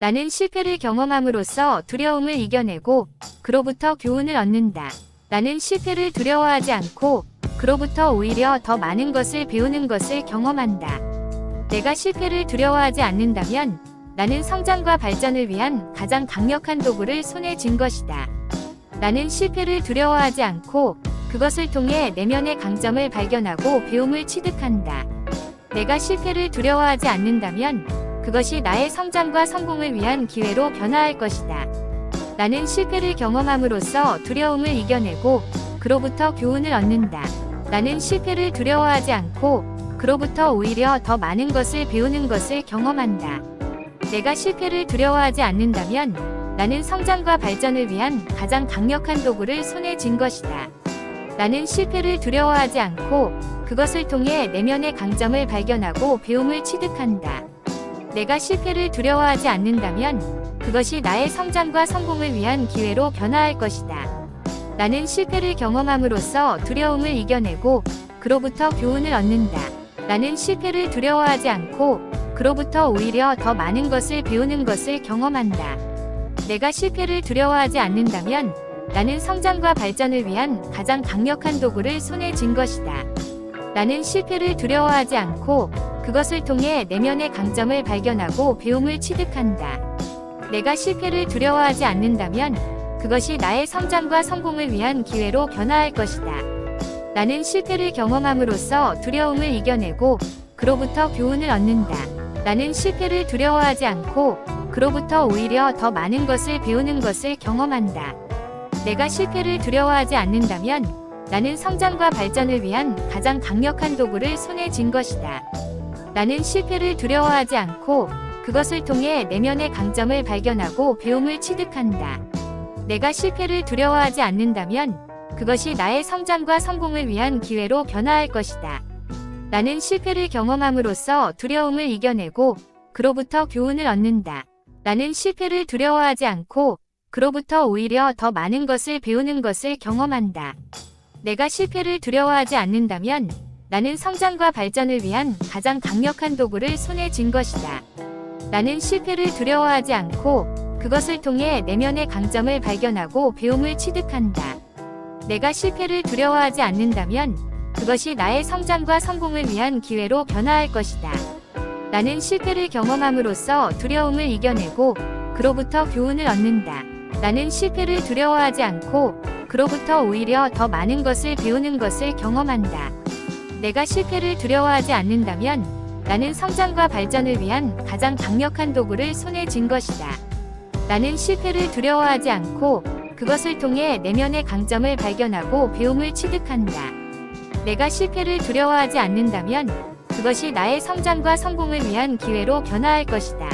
나는 실패를 경험함으로써 두려움을 이겨내고 그로부터 교훈을 얻는다. 나는 실패를 두려워하지 않고 그로부터 오히려 더 많은 것을 배우는 것을 경험한다. 내가 실패를 두려워하지 않는다면 나는 성장과 발전을 위한 가장 강력한 도구를 손에 쥔 것이다. 나는 실패를 두려워하지 않고 그것을 통해 내면의 강점을 발견하고 배움을 취득한다. 내가 실패를 두려워하지 않는다면 그것이 나의 성장과 성공을 위한 기회로 변화할 것이다. 나는 실패를 경험함으로써 두려움을 이겨내고 그로부터 교훈을 얻는다. 나는 실패를 두려워하지 않고 그로부터 오히려 더 많은 것을 배우는 것을 경험한다. 내가 실패를 두려워하지 않는다면 나는 성장과 발전을 위한 가장 강력한 도구를 손에 쥔 것이다. 나는 실패를 두려워하지 않고 그것을 통해 내면의 강점을 발견하고 배움을 취득한다. 내가 실패를 두려워하지 않는다면 그것이 나의 성장과 성공을 위한 기회로 변화할 것이다. 나는 실패를 경험함으로써 두려움을 이겨내고 그로부터 교훈을 얻는다. 나는 실패를 두려워하지 않고 그로부터 오히려 더 많은 것을 배우는 것을 경험한다. 내가 실패를 두려워하지 않는다면 나는 성장과 발전을 위한 가장 강력한 도구를 손에 쥔 것이다. 나는 실패를 두려워하지 않고 그것을 통해 내면의 강점을 발견하고 배움을 취득한다. 내가 실패를 두려워하지 않는다면 그것이 나의 성장과 성공을 위한 기회로 변화할 것이다. 나는 실패를 경험함으로써 두려움을 이겨내고 그로부터 교훈을 얻는다. 나는 실패를 두려워하지 않고 그로부터 오히려 더 많은 것을 배우는 것을 경험한다. 내가 실패를 두려워하지 않는다면 나는 성장과 발전을 위한 가장 강력한 도구를 손에 쥔 것이다. 나는 실패를 두려워하지 않고 그것을 통해 내면의 강점을 발견하고 배움을 취득한다. 내가 실패를 두려워하지 않는다면 그것이 나의 성장과 성공을 위한 기회로 변화할 것이다. 나는 실패를 경험함으로써 두려움을 이겨내고 그로부터 교훈을 얻는다. 나는 실패를 두려워하지 않고 그로부터 오히려 더 많은 것을 배우는 것을 경험한다. 내가 실패를 두려워하지 않는다면 나는 성장과 발전을 위한 가장 강력한 도구를 손에 쥔 것이다. 나는 실패를 두려워하지 않고 그것을 통해 내면의 강점을 발견하고 배움을 취득한다. 내가 실패를 두려워하지 않는다면 그것이 나의 성장과 성공을 위한 기회로 변화할 것이다. 나는 실패를 경험함으로써 두려움을 이겨내고 그로부터 교훈을 얻는다. 나는 실패를 두려워하지 않고 그로부터 오히려 더 많은 것을 배우는 것을 경험한다. 내가 실패를 두려워하지 않는다면 나는 성장과 발전을 위한 가장 강력한 도구를 손에 쥔 것이다. 나는 실패를 두려워하지 않고 그것을 통해 내면의 강점을 발견하고 배움을 취득한다. 내가 실패를 두려워하지 않는다면 그것이 나의 성장과 성공을 위한 기회로 변화할 것이다.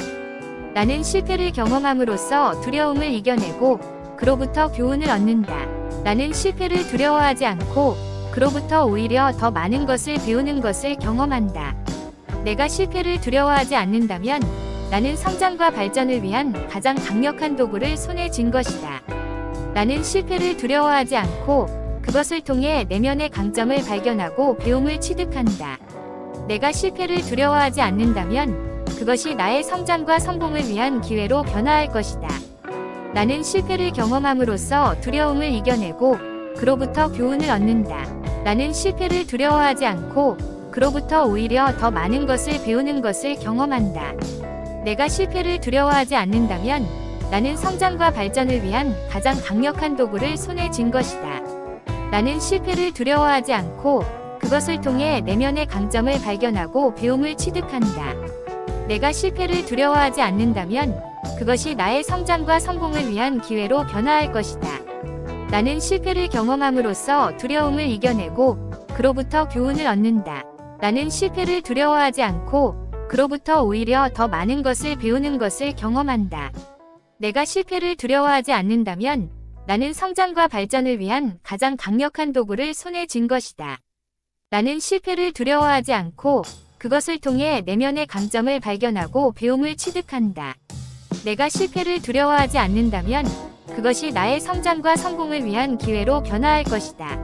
나는 실패를 경험함으로써 두려움을 이겨내고 그로부터 교훈을 얻는다. 나는 실패를 두려워하지 않고 그로부터 오히려 더 많은 것을 배우는 것을 경험한다. 내가 실패를 두려워하지 않는다면 나는 성장과 발전을 위한 가장 강력한 도구를 손에 쥔 것이다. 나는 실패를 두려워하지 않고 그것을 통해 내면의 강점을 발견하고 배움을 취득한다. 내가 실패를 두려워하지 않는다면 그것이 나의 성장과 성공을 위한 기회로 변화할 것이다. 나는 실패를 경험함으로써 두려움을 이겨내고 그로부터 교훈을 얻는다. 나는 실패를 두려워하지 않고 그로부터 오히려 더 많은 것을 배우는 것을 경험한다. 내가 실패를 두려워하지 않는다면 나는 성장과 발전을 위한 가장 강력한 도구를 손에 쥔 것이다. 나는 실패를 두려워하지 않고 그것을 통해 내면의 강점을 발견하고 배움을 취득한다. 내가 실패를 두려워하지 않는다면 그것이 나의 성장과 성공을 위한 기회로 변화할 것이다. 나는 실패를 경험함으로써 두려움을 이겨내고 그로부터 교훈을 얻는다. 나는 실패를 두려워하지 않고 그로부터 오히려 더 많은 것을 배우는 것을 경험한다. 내가 실패를 두려워하지 않는다면 나는 성장과 발전을 위한 가장 강력한 도구를 손에 쥔 것이다. 나는 실패를 두려워하지 않고 그것을 통해 내면의 강점을 발견하고 배움을 취득한다. 내가 실패를 두려워하지 않는다면 그것이 나의 성장과 성공을 위한 기회로 변화할 것이다.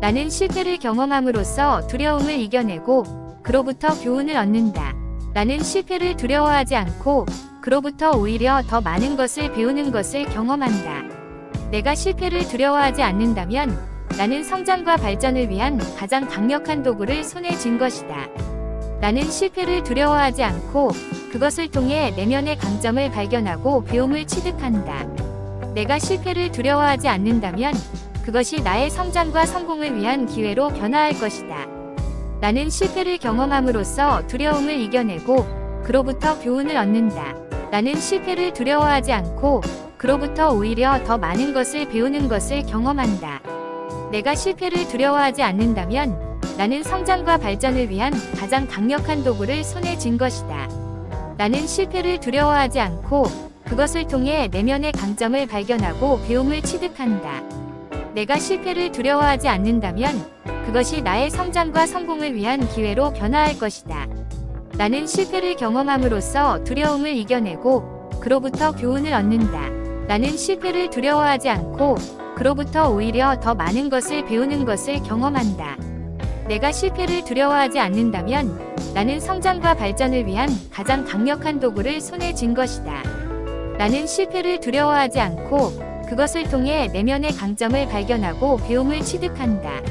나는 실패를 경험함으로써 두려움을 이겨내고 그로부터 교훈을 얻는다. 나는 실패를 두려워하지 않고 그로부터 오히려 더 많은 것을 배우는 것을 경험한다. 내가 실패를 두려워하지 않는다면 나는 성장과 발전을 위한 가장 강력한 도구를 손에 쥔 것이다. 나는 실패를 두려워하지 않고 그것을 통해 내면의 강점을 발견하고 배움을 취득한다. 내가 실패를 두려워하지 않는다면 그것이 나의 성장과 성공을 위한 기회로 변화할 것이다. 나는 실패를 경험함으로써 두려움을 이겨내고 그로부터 교훈을 얻는다. 나는 실패를 두려워하지 않고 그로부터 오히려 더 많은 것을 배우는 것을 경험한다. 내가 실패를 두려워하지 않는다면 나는 성장과 발전을 위한 가장 강력한 도구를 손에 쥔 것이다. 나는 실패를 두려워하지 않고 그것을 통해 내면의 강점을 발견하고 배움을 취득한다. 내가 실패를 두려워하지 않는다면 그것이 나의 성장과 성공을 위한 기회로 변화할 것이다. 나는 실패를 경험함으로써 두려움을 이겨내고 그로부터 교훈을 얻는다. 나는 실패를 두려워하지 않고 그로부터 오히려 더 많은 것을 배우는 것을 경험한다. 내가 실패를 두려워하지 않는다면 나는 성장과 발전을 위한 가장 강력한 도구를 손에 쥔 것이다. 나는 실패를 두려워하지 않고 그것을 통해 내면의 강점을 발견하고 배움을 취득한다.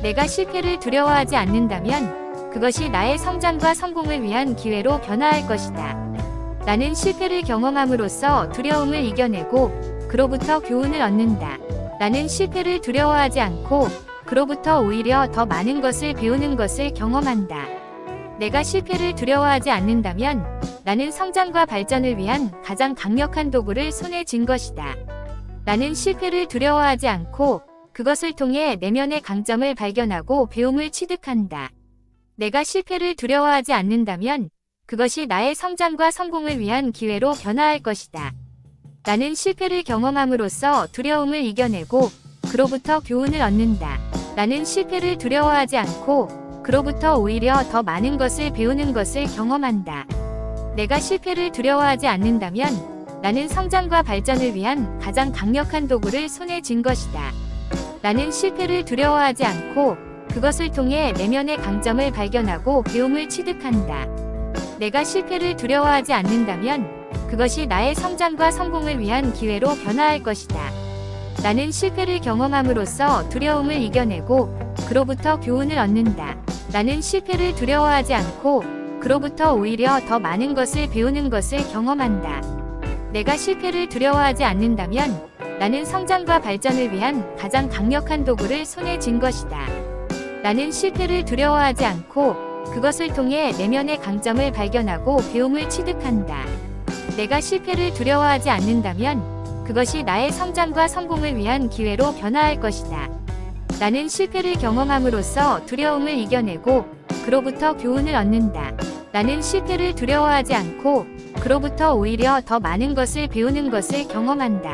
내가 실패를 두려워하지 않는다면 그것이 나의 성장과 성공을 위한 기회로 변화할 것이다. 나는 실패를 경험함으로써 두려움을 이겨내고 그로부터 교훈을 얻는다. 나는 실패를 두려워하지 않고 그로부터 오히려 더 많은 것을 배우는 것을 경험한다. 내가 실패를 두려워하지 않는다면 나는 성장과 발전을 위한 가장 강력한 도구를 손에 쥔 것이다. 나는 실패를 두려워하지 않고 그것을 통해 내면의 강점을 발견하고 배움을 취득한다. 내가 실패를 두려워하지 않는다면 그것이 나의 성장과 성공을 위한 기회로 변화할 것이다. 나는 실패를 경험함으로써 두려움을 이겨내고 그로부터 교훈을 얻는다. 나는 실패를 두려워하지 않고 그로부터 오히려 더 많은 것을 배우는 것을 경험한다. 내가 실패를 두려워하지 않는다면 나는 성장과 발전을 위한 가장 강력한 도구를 손에 쥔 것이다. 나는 실패를 두려워하지 않고 그것을 통해 내면의 강점을 발견하고 배움을 취득한다. 내가 실패를 두려워하지 않는다면 그것이 나의 성장과 성공을 위한 기회로 변화할 것이다. 나는 실패를 경험함으로써 두려움을 이겨내고 그로부터 교훈을 얻는다. 나는 실패를 두려워하지 않고 그로부터 오히려 더 많은 것을 배우는 것을 경험한다. 내가 실패를 두려워하지 않는다면 나는 성장과 발전을 위한 가장 강력한 도구를 손에 쥔 것이다. 나는 실패를 두려워하지 않고 그것을 통해 내면의 강점을 발견하고 배움을 취득한다. 내가 실패를 두려워하지 않는다면 그것이 나의 성장과 성공을 위한 기회로 변화할 것이다. 나는 실패를 경험함으로써 두려움을 이겨내고 그로부터 교훈을 얻는다. 나는 실패를 두려워하지 않고 그로부터 오히려 더 많은 것을 배우는 것을 경험한다.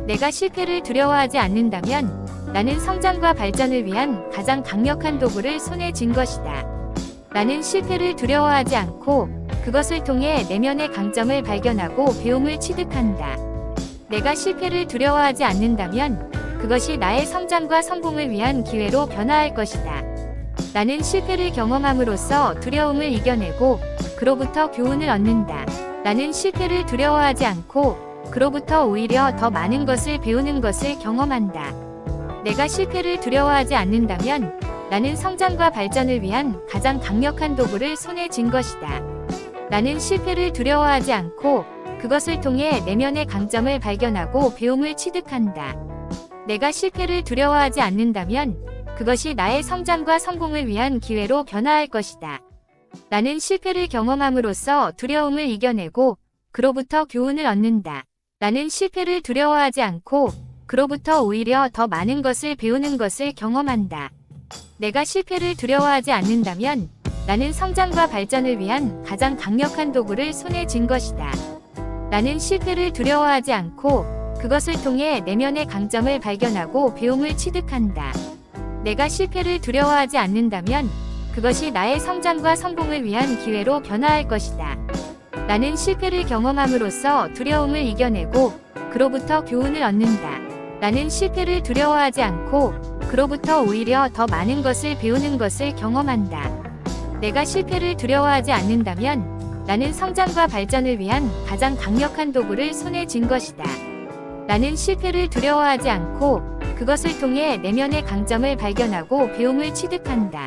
내가 실패를 두려워하지 않는다면 나는 성장과 발전을 위한 가장 강력한 도구를 손에 쥔 것이다. 나는 실패를 두려워하지 않고 그것을 통해 내면의 강점을 발견하고 배움을 취득한다. 내가 실패를 두려워하지 않는다면 그것이 나의 성장과 성공을 위한 기회로 변화할 것이다. 나는 실패를 경험함으로써 두려움을 이겨내고 그로부터 교훈을 얻는다. 나는 실패를 두려워하지 않고 그로부터 오히려 더 많은 것을 배우는 것을 경험한다. 내가 실패를 두려워하지 않는다면 나는 성장과 발전을 위한 가장 강력한 도구를 손에 쥔 것이다. 나는 실패를 두려워하지 않고 그것을 통해 내면의 강점을 발견하고 배움을 취득한다. 내가 실패를 두려워하지 않는다면 그것이 나의 성장과 성공을 위한 기회로 변화할 것이다. 나는 실패를 경험함으로써 두려움을 이겨내고 그로부터 교훈을 얻는다. 나는 실패를 두려워하지 않고 그로부터 오히려 더 많은 것을 배우는 것을 경험한다. 내가 실패를 두려워하지 않는다면 나는 성장과 발전을 위한 가장 강력한 도구를 손에 쥔 것이다. 나는 실패를 두려워하지 않고 그것을 통해 내면의 강점을 발견하고 배움을 취득한다. 내가 실패를 두려워하지 않는다면 그것이 나의 성장과 성공을 위한 기회로 변화할 것이다. 나는 실패를 경험함으로써 두려움을 이겨내고 그로부터 교훈을 얻는다. 나는 실패를 두려워하지 않고 그로부터 오히려 더 많은 것을 배우는 것을 경험한다. 내가 실패를 두려워하지 않는다면 나는 성장과 발전을 위한 가장 강력한 도구를 손에 쥔 것이다. 나는 실패를 두려워하지 않고 그것을 통해 내면의 강점을 발견하고 배움을 취득한다.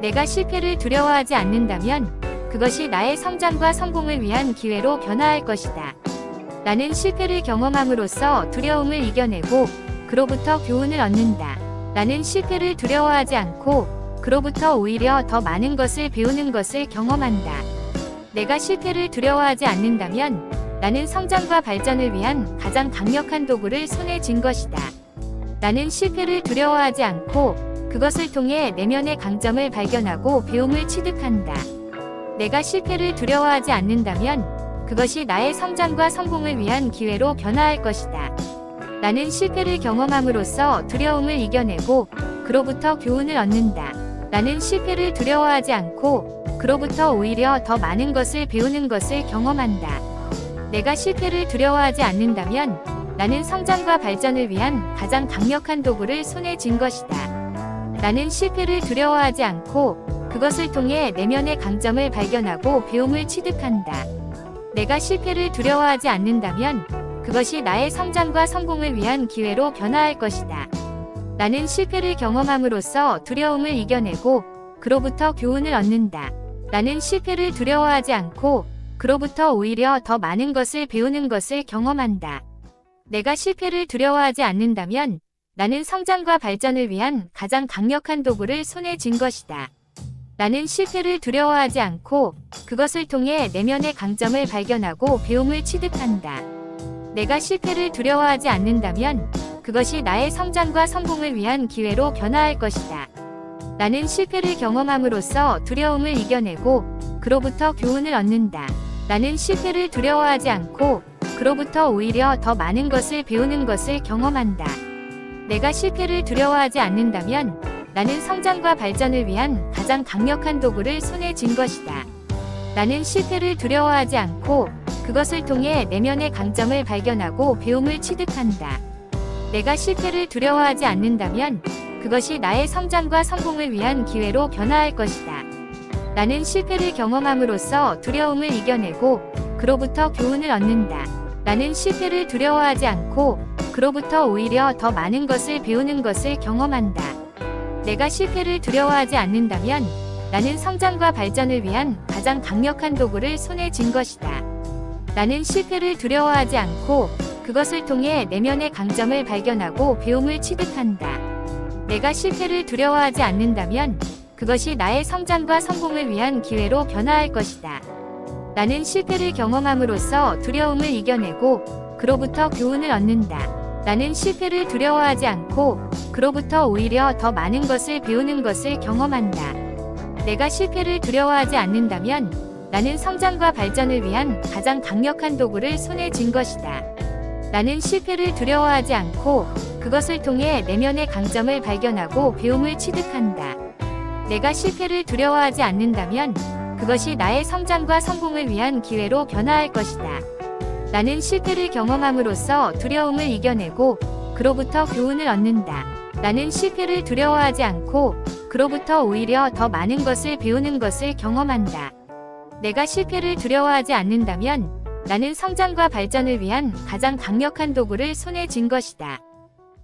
내가 실패를 두려워하지 않는다면 그것이 나의 성장과 성공을 위한 기회로 변화할 것이다. 나는 실패를 경험함으로써 두려움을 이겨내고 그로부터 교훈을 얻는다. 나는 실패를 두려워하지 않고 그로부터 오히려 더 많은 것을 배우는 것을 경험한다. 내가 실패를 두려워하지 않는다면 나는 성장과 발전을 위한 가장 강력한 도구를 손에 쥔 것이다. 나는 실패를 두려워하지 않고 그것을 통해 내면의 강점을 발견하고 배움을 취득한다. 내가 실패를 두려워하지 않는다면 그것이 나의 성장과 성공을 위한 기회로 변화할 것이다. 나는 실패를 경험함으로써 두려움을 이겨내고 그로부터 교훈을 얻는다. 나는 실패를 두려워하지 않고 그로부터 오히려 더 많은 것을 배우는 것을 경험한다. 내가 실패를 두려워하지 않는다면 나는 성장과 발전을 위한 가장 강력한 도구를 손에 쥔 것이다. 나는 실패를 두려워하지 않고 그것을 통해 내면의 강점을 발견하고 배움을 취득한다. 내가 실패를 두려워하지 않는다면 그것이 나의 성장과 성공을 위한 기회로 변화할 것이다. 나는 실패를 경험함으로써 두려움을 이겨내고 그로부터 교훈을 얻는다. 나는 실패를 두려워하지 않고 그로부터 오히려 더 많은 것을 배우는 것을 경험한다. 내가 실패를 두려워하지 않는다면 나는 성장과 발전을 위한 가장 강력한 도구를 손에 쥔 것이다. 나는 실패를 두려워하지 않고 그것을 통해 내면의 강점을 발견하고 배움을 취득한다. 내가 실패를 두려워하지 않는다면 그것이 나의 성장과 성공을 위한 기회로 변화할 것이다. 나는 실패를 경험함으로써 두려움을 이겨내고 그로부터 교훈을 얻는다. 나는 실패를 두려워하지 않고 그로부터 오히려 더 많은 것을 배우는 것을 경험한다. 내가 실패를 두려워하지 않는다면 나는 성장과 발전을 위한 가장 강력한 도구를 손에 쥔 것이다. 나는 실패를 두려워하지 않고 그것을 통해 내면의 강점을 발견하고 배움을 취득한다. 내가 실패를 두려워하지 않는다면 그것이 나의 성장과 성공을 위한 기회로 변화할 것이다. 나는 실패를 경험함으로써 두려움을 이겨내고 그로부터 교훈을 얻는다. 나는 실패를 두려워하지 않고 그로부터 오히려 더 많은 것을 배우는 것을 경험한다. 내가 실패를 두려워하지 않는다면 나는 성장과 발전을 위한 가장 강력한 도구를 손에 쥔 것이다. 나는 실패를 두려워하지 않고 그것을 통해 내면의 강점을 발견하고 배움을 취득한다. 내가 실패를 두려워하지 않는다면 그것이 나의 성장과 성공을 위한 기회로 변화할 것이다. 나는 실패를 경험함으로써 두려움을 이겨내고 그로부터 교훈을 얻는다. 나는 실패를 두려워하지 않고 그로부터 오히려 더 많은 것을 배우는 것을 경험한다. 내가 실패를 두려워하지 않는다면 나는 성장과 발전을 위한 가장 강력한 도구를 손에 쥔 것이다. 나는 실패를 두려워하지 않고 그것을 통해 내면의 강점을 발견하고 배움을 취득한다. 내가 실패를 두려워하지 않는다면 그것이 나의 성장과 성공을 위한 기회로 변화할 것이다. 나는 실패를 경험함으로써 두려움을 이겨내고 그로부터 교훈을 얻는다. 나는 실패를 두려워하지 않고 그로부터 오히려 더 많은 것을 배우는 것을 경험한다. 내가 실패를 두려워하지 않는다면 나는 성장과 발전을 위한 가장 강력한 도구를 손에 쥔 것이다.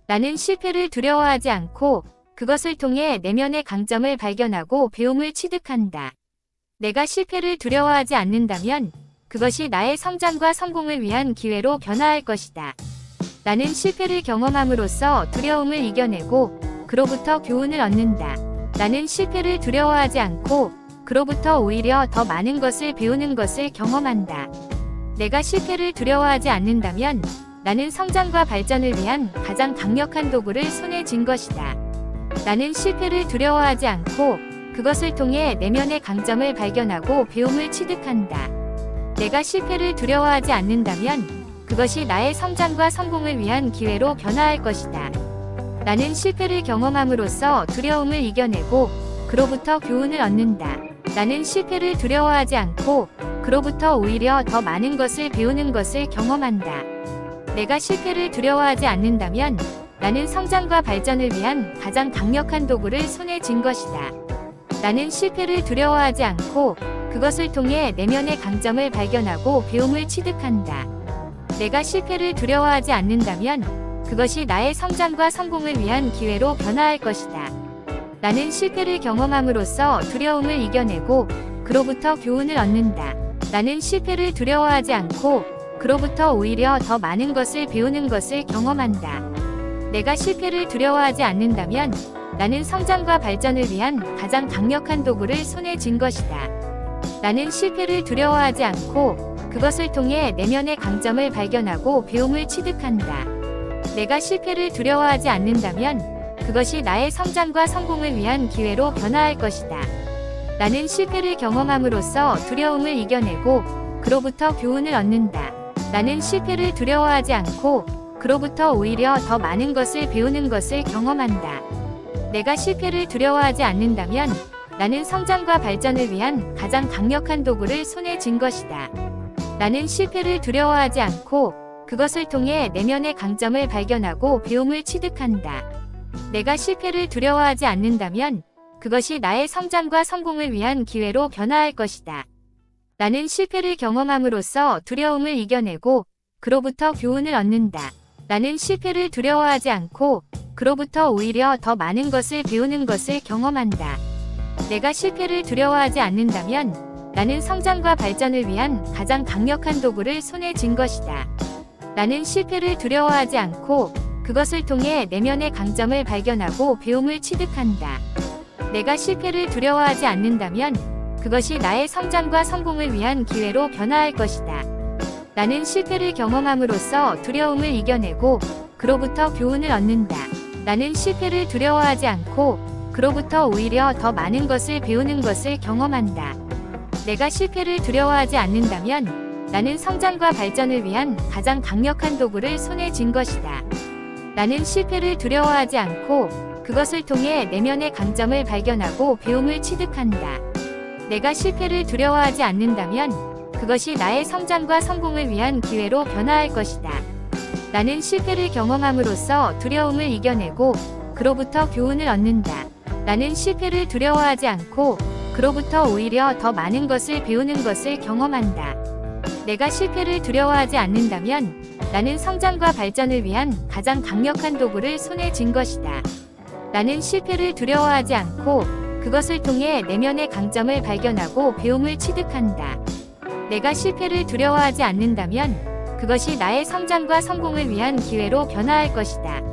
나는 실패를 두려워하지 않고 그것을 통해 내면의 강점을 발견하고 배움을 취득한다. 내가 실패를 두려워하지 않는다면 그것이 나의 성장과 성공을 위한 기회로 변화할 것이다. 나는 실패를 경험함으로써 두려움을 이겨내고 그로부터 교훈을 얻는다. 나는 실패를 두려워하지 않고 그로부터 오히려 더 많은 것을 배우는 것을 경험한다. 내가 실패를 두려워하지 않는다면 나는 성장과 발전을 위한 가장 강력한 도구를 손에 쥔 것이다. 나는 실패를 두려워하지 않고 그것을 통해 내면의 강점을 발견하고 배움을 취득한다. 내가 실패를 두려워하지 않는다면 그것이 나의 성장과 성공을 위한 기회로 변화할 것이다. 나는 실패를 경험함으로써 두려움을 이겨내고 그로부터 교훈을 얻는다. 나는 실패를 두려워하지 않고 그로부터 오히려 더 많은 것을 배우는 것을 경험한다. 내가 실패를 두려워하지 않는다면 나는 성장과 발전을 위한 가장 강력한 도구를 손에 쥔 것이다. 나는 실패를 두려워하지 않고 그것을 통해 내면의 강점을 발견하고 배움을 취득한다. 내가 실패를 두려워하지 않는다면 그것이 나의 성장과 성공을 위한 기회로 변화할 것이다. 나는 실패를 경험함으로써 두려움을 이겨내고 그로부터 교훈을 얻는다. 나는 실패를 두려워하지 않고 그로부터 오히려 더 많은 것을 배우는 것을 경험한다. 내가 실패를 두려워하지 않는다면 나는 성장과 발전을 위한 가장 강력한 도구를 손에 쥔 것이다. 나는 실패를 두려워하지 않고 그것을 통해 내면의 강점을 발견하고 배움을 취득한다. 내가 실패를 두려워하지 않는다면 그것이 나의 성장과 성공을 위한 기회로 변화할 것이다. 나는 실패를 경험함으로써 두려움을 이겨내고 그로부터 교훈을 얻는다. 나는 실패를 두려워하지 않고 그로부터 오히려 더 많은 것을 배우는 것을 경험한다. 내가 실패를 두려워하지 않는다면 나는 성장과 발전을 위한 가장 강력한 도구를 손에 쥔 것이다. 나는 실패를 두려워하지 않고 그것을 통해 내면의 강점을 발견하고 배움을 취득한다. 내가 실패를 두려워하지 않는다면 그것이 나의 성장과 성공을 위한 기회로 변화할 것이다. 나는 실패를 경험함으로써 두려움을 이겨내고 그로부터 교훈을 얻는다. 나는 실패를 두려워하지 않고 그로부터 오히려 더 많은 것을 배우는 것을 경험한다. 내가 실패를 두려워하지 않는다면 나는 성장과 발전을 위한 가장 강력한 도구를 손에 쥔 것이다. 나는 실패를 두려워하지 않고 그것을 통해 내면의 강점을 발견하고 배움을 취득한다. 내가 실패를 두려워하지 않는다면 그것이 나의 성장과 성공을 위한 기회로 변화할 것이다. 나는 실패를 경험함으로써 두려움을 이겨내고 그로부터 교훈을 얻는다. 나는 실패를 두려워하지 않고 그로부터 오히려 더 많은 것을 배우는 것을 경험한다. 내가 실패를 두려워하지 않는다면 나는 성장과 발전을 위한 가장 강력한 도구를 손에 쥔 것이다. 나는 실패를 두려워하지 않고 그것을 통해 내면의 강점을 발견하고 배움을 취득한다. 내가 실패를 두려워하지 않는다면 그것이 나의 성장과 성공을 위한 기회로 변화할 것이다. 나는 실패를 경험함으로써 두려움을 이겨내고 그로부터 교훈을 얻는다. 나는 실패를 두려워하지 않고 그로부터 오히려 더 많은 것을 배우는 것을 경험한다. 내가 실패를 두려워하지 않는다면 나는 성장과 발전을 위한 가장 강력한 도구를 손에 쥔 것이다. 나는 실패를 두려워하지 않고 그것을 통해 내면의 강점을 발견하고 배움을 취득한다. 내가 실패를 두려워하지 않는다면 그것이 나의 성장과 성공을 위한 기회로 변화할 것이다.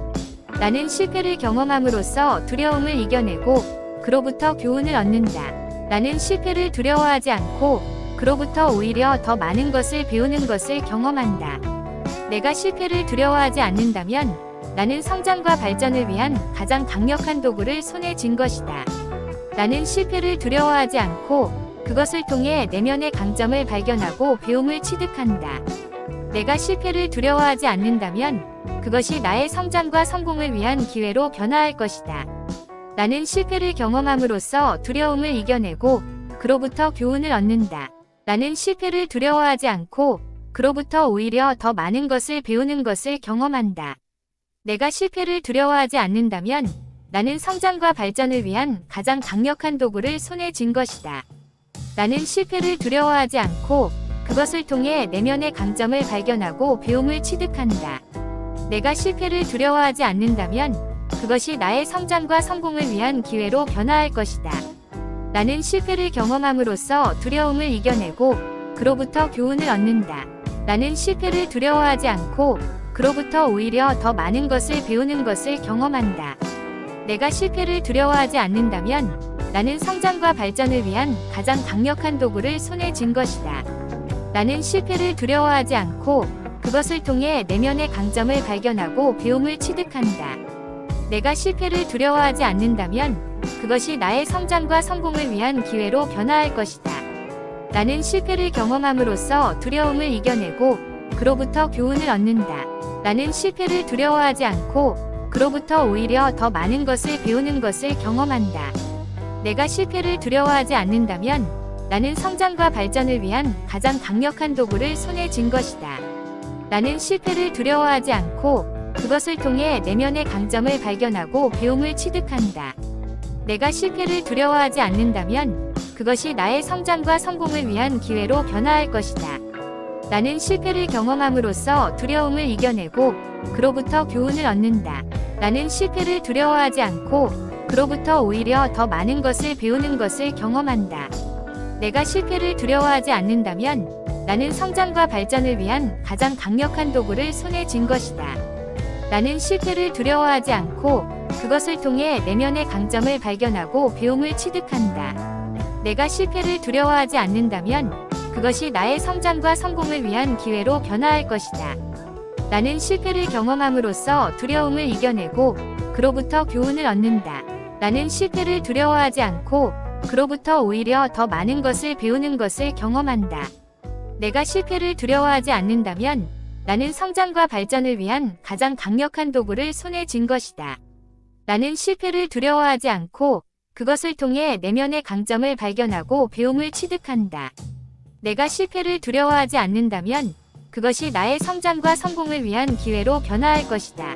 나는 실패를 경험함으로써 두려움을 이겨내고 그로부터 교훈을 얻는다. 나는 실패를 두려워하지 않고 그로부터 오히려 더 많은 것을 배우는 것을 경험한다. 내가 실패를 두려워하지 않는다면 나는 성장과 발전을 위한 가장 강력한 도구를 손에 쥔 것이다. 나는 실패를 두려워하지 않고 그것을 통해 내면의 강점을 발견하고 배움을 취득한다. 내가 실패를 두려워하지 않는다면 그것이 나의 성장과 성공을 위한 기회로 변화할 것이다. 나는 실패를 경험함으로써 두려움을 이겨내고 그로부터 교훈을 얻는다. 나는 실패를 두려워하지 않고 그로부터 오히려 더 많은 것을 배우는 것을 경험한다. 내가 실패를 두려워하지 않는다면 나는 성장과 발전을 위한 가장 강력한 도구를 손에 쥔 것이다. 나는 실패를 두려워하지 않고 그것을 통해 내면의 강점을 발견하고 배움을 취득한다. 내가 실패를 두려워하지 않는다면 그것이 나의 성장과 성공을 위한 기회로 변화할 것이다. 나는 실패를 경험함으로써 두려움을 이겨내고 그로부터 교훈을 얻는다. 나는 실패를 두려워하지 않고 그로부터 오히려 더 많은 것을 배우는 것을 경험한다. 내가 실패를 두려워하지 않는다면 나는 성장과 발전을 위한 가장 강력한 도구를 손에 쥔 것이다. 나는 실패를 두려워하지 않고 그것을 통해 내면의 강점을 발견하고 배움을 취득한다. 내가 실패를 두려워하지 않는다면 그것이 나의 성장과 성공을 위한 기회로 변화할 것이다. 나는 실패를 경험함으로써 두려움을 이겨내고 그로부터 교훈을 얻는다. 나는 실패를 두려워하지 않고 그로부터 오히려 더 많은 것을 배우는 것을 경험한다. 내가 실패를 두려워하지 않는다면 나는 성장과 발전을 위한 가장 강력한 도구를 손에 쥔 것이다. 나는 실패를 두려워하지 않고 그것을 통해 내면의 강점을 발견하고 배움을 취득한다. 내가 실패를 두려워하지 않는다면 그것이 나의 성장과 성공을 위한 기회로 변화할 것이다. 나는 실패를 경험함으로써 두려움을 이겨내고 그로부터 교훈을 얻는다. 나는 실패를 두려워하지 않고 그로부터 오히려 더 많은 것을 배우는 것을 경험한다. 내가 실패를 두려워하지 않는다면 나는 성장과 발전을 위한 가장 강력한 도구를 손에 쥔 것이다. 나는 실패를 두려워하지 않고 그것을 통해 내면의 강점을 발견하고 배움을 취득한다. 내가 실패를 두려워하지 않는다면 그것이 나의 성장과 성공을 위한 기회로 변화할 것이다. 나는 실패를 경험함으로써 두려움을 이겨내고 그로부터 교훈을 얻는다. 나는 실패를 두려워하지 않고 그로부터 오히려 더 많은 것을 배우는 것을 경험한다. 내가 실패를 두려워하지 않는다면 나는 성장과 발전을 위한 가장 강력한 도구를 손에 쥔 것이다. 나는 실패를 두려워하지 않고 그것을 통해 내면의 강점을 발견하고 배움을 취득한다. 내가 실패를 두려워하지 않는다면 그것이 나의 성장과 성공을 위한 기회로 변화할 것이다.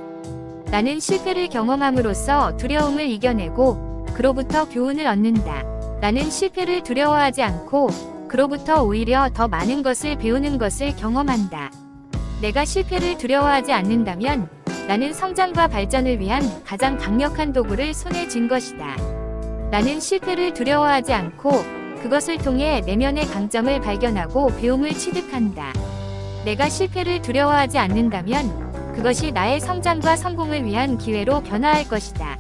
나는 실패를 경험함으로써 두려움을 이겨내고 그로부터 교훈을 얻는다. 나는 실패를 두려워하지 않고 그로부터 오히려 더 많은 것을 배우는 것을 경험한다. 내가 실패를 두려워하지 않는다면 나는 성장과 발전을 위한 가장 강력한 도구를 손에 쥔 것이다. 나는 실패를 두려워하지 않고 그것을 통해 내면의 강점을 발견하고 배움을 취득한다. 내가 실패를 두려워하지 않는다면 그것이 나의 성장과 성공을 위한 기회로 변화할 것이다.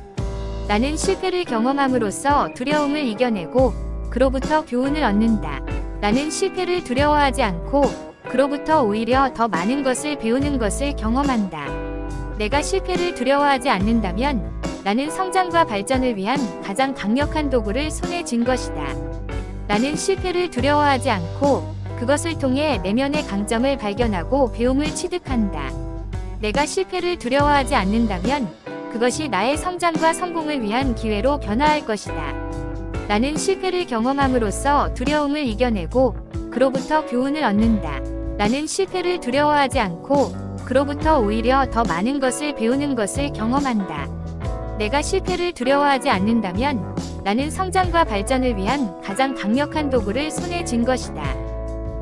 나는 실패를 경험함으로써 두려움을 이겨내고 그로부터 교훈을 얻는다. 나는 실패를 두려워하지 않고 그로부터 오히려 더 많은 것을 배우는 것을 경험한다. 내가 실패를 두려워하지 않는다면 나는 성장과 발전을 위한 가장 강력한 도구를 손에 쥔 것이다. 나는 실패를 두려워하지 않고 그것을 통해 내면의 강점을 발견하고 배움을 취득한다. 내가 실패를 두려워하지 않는다면 그것이 나의 성장과 성공을 위한 기회로 변화할 것이다. 나는 실패를 경험함으로써 두려움을 이겨내고 그로부터 교훈을 얻는다. 나는 실패를 두려워하지 않고 그로부터 오히려 더 많은 것을 배우는 것을 경험한다. 내가 실패를 두려워하지 않는다면 나는 성장과 발전을 위한 가장 강력한 도구를 손에 쥔 것이다.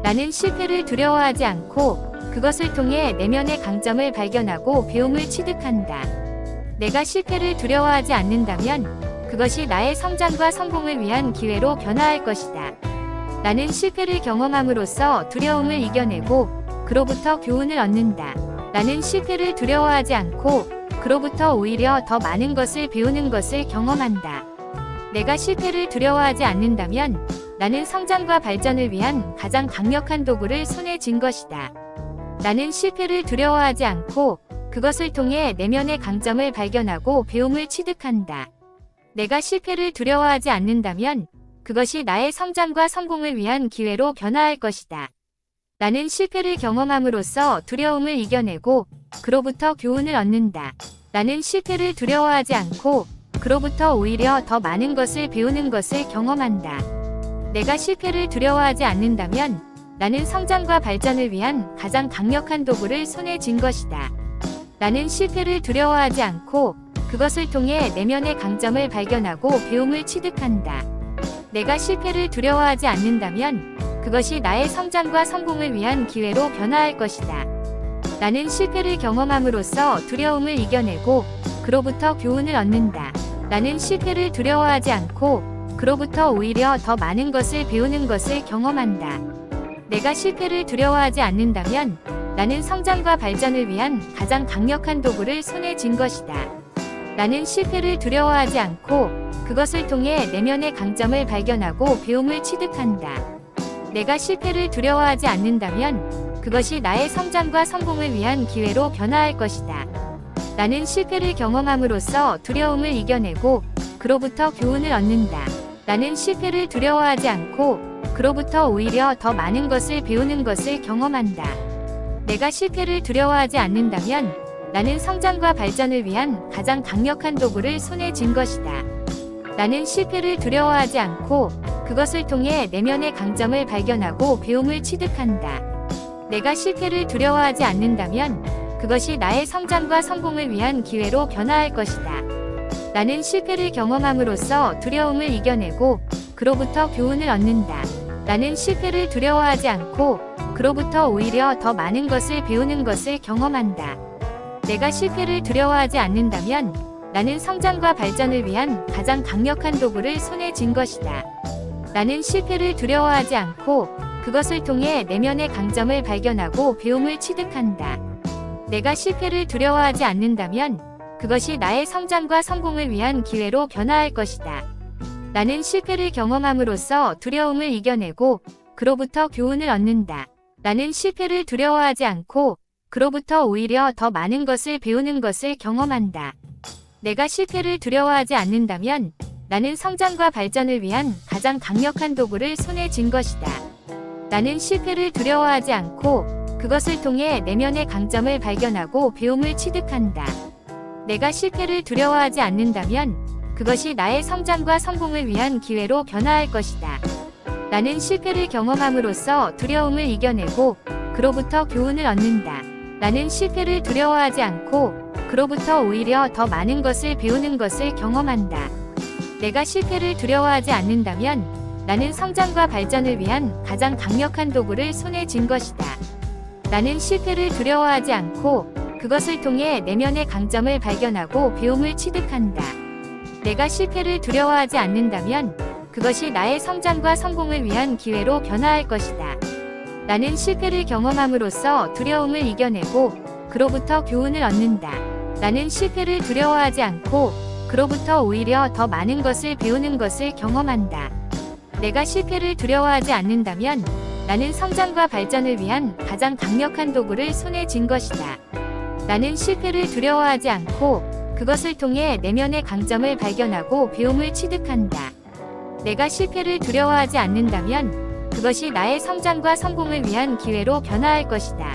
나는 실패를 두려워하지 않고 그것을 통해 내면의 강점을 발견하고 배움을 취득한다. 내가 실패를 두려워하지 않는다면 그것이 나의 성장과 성공을 위한 기회로 변화할 것이다. 나는 실패를 경험함으로써 두려움을 이겨내고 그로부터 교훈을 얻는다. 나는 실패를 두려워하지 않고 그로부터 오히려 더 많은 것을 배우는 것을 경험한다. 내가 실패를 두려워하지 않는다면 나는 성장과 발전을 위한 가장 강력한 도구를 손에 쥔 것이다. 나는 실패를 두려워하지 않고 그것을 통해 내면의 강점을 발견하고 배움을 취득한다. 내가 실패를 두려워하지 않는다면 그것이 나의 성장과 성공을 위한 기회로 변화할 것이다. 나는 실패를 경험함으로써 두려움을 이겨내고 그로부터 교훈을 얻는다. 나는 실패를 두려워하지 않고 그로부터 오히려 더 많은 것을 배우는 것을 경험한다. 내가 실패를 두려워하지 않는다면 나는 성장과 발전을 위한 가장 강력한 도구를 손에 쥔 것이다. 나는 실패를 두려워하지 않고 그것을 통해 내면의 강점을 발견하고 배움을 취득한다. 내가 실패를 두려워하지 않는다면 그것이 나의 성장과 성공을 위한 기회로 변화할 것이다. 나는 실패를 경험함으로써 두려움을 이겨내고 그로부터 교훈을 얻는다. 나는 실패를 두려워하지 않고 그로부터 오히려 더 많은 것을 배우는 것을 경험한다. 내가 실패를 두려워하지 않는다면 나는 성장과 발전을 위한 가장 강력한 도구를 손에 쥔 것이다. 나는 실패를 두려워하지 않고 그것을 통해 내면의 강점을 발견하고 배움을 취득한다. 내가 실패를 두려워하지 않는다면 그것이 나의 성장과 성공을 위한 기회로 변화할 것이다. 나는 실패를 경험함으로써 두려움을 이겨내고 그로부터 교훈을 얻는다. 나는 실패를 두려워하지 않고 그로부터 오히려 더 많은 것을 배우는 것을 경험한다. 내가 실패를 두려워하지 않는다면 나는 성장과 발전을 위한 가장 강력한 도구를 손에 쥔 것이다. 나는 실패를 두려워하지 않고 그것을 통해 내면의 강점을 발견하고 배움을 취득한다. 내가 실패를 두려워하지 않는다면 그것이 나의 성장과 성공을 위한 기회로 변화할 것이다. 나는 실패를 경험함으로써 두려움을 이겨내고 그로부터 교훈을 얻는다. 나는 실패를 두려워하지 않고 그로부터 오히려 더 많은 것을 배우는 것을 경험한다. 내가 실패를 두려워하지 않는다면 나는 성장과 발전을 위한 가장 강력한 도구를 손에 쥔 것이다. 나는 실패를 두려워하지 않고 그것을 통해 내면의 강점을 발견하고 배움을 취득한다. 내가 실패를 두려워하지 않는다면 그것이 나의 성장과 성공을 위한 기회로 변화할 것이다. 나는 실패를 경험함으로써 두려움을 이겨내고 그로부터 교훈을 얻는다. 나는 실패를 두려워하지 않고 그로부터 오히려 더 많은 것을 배우는 것을 경험한다. 내가 실패를 두려워하지 않는다면 나는 성장과 발전을 위한 가장 강력한 도구를 손에 쥔 것이다. 나는 실패를 두려워하지 않고 그것을 통해 내면의 강점을 발견하고 배움을 취득한다. 내가 실패를 두려워하지 않는다면 그것이 나의 성장과 성공을 위한 기회로 변화할 것이다. 나는 실패를 경험함으로써 두려움을 이겨내고 그로부터 교훈을 얻는다. 나는 실패를 두려워하지 않고 그로부터 오히려 더 많은 것을 배우는 것을 경험한다. 내가 실패를 두려워하지 않는다면 나는 성장과 발전을 위한 가장 강력한 도구를 손에 쥔 것이다. 나는 실패를 두려워하지 않고 그것을 통해 내면의 강점을 발견하고 배움을 취득한다. 내가 실패를 두려워하지 않는다면 그것이 나의 성장과 성공을 위한 기회로 변화할 것이다. 나는 실패를 경험함으로써 두려움을 이겨내고 그로부터 교훈을 얻는다. 나는 실패를 두려워하지 않고 그로부터 오히려 더 많은 것을 배우는 것을 경험한다. 내가 실패를 두려워하지 않는다면 나는 성장과 발전을 위한 가장 강력한 도구를 손에 쥔 것이다. 나는 실패를 두려워하지 않고 그것을 통해 내면의 강점을 발견하고 배움을 취득한다. 내가 실패를 두려워하지 않는다면 그것이 나의 성장과 성공을 위한 기회로 변화할 것이다.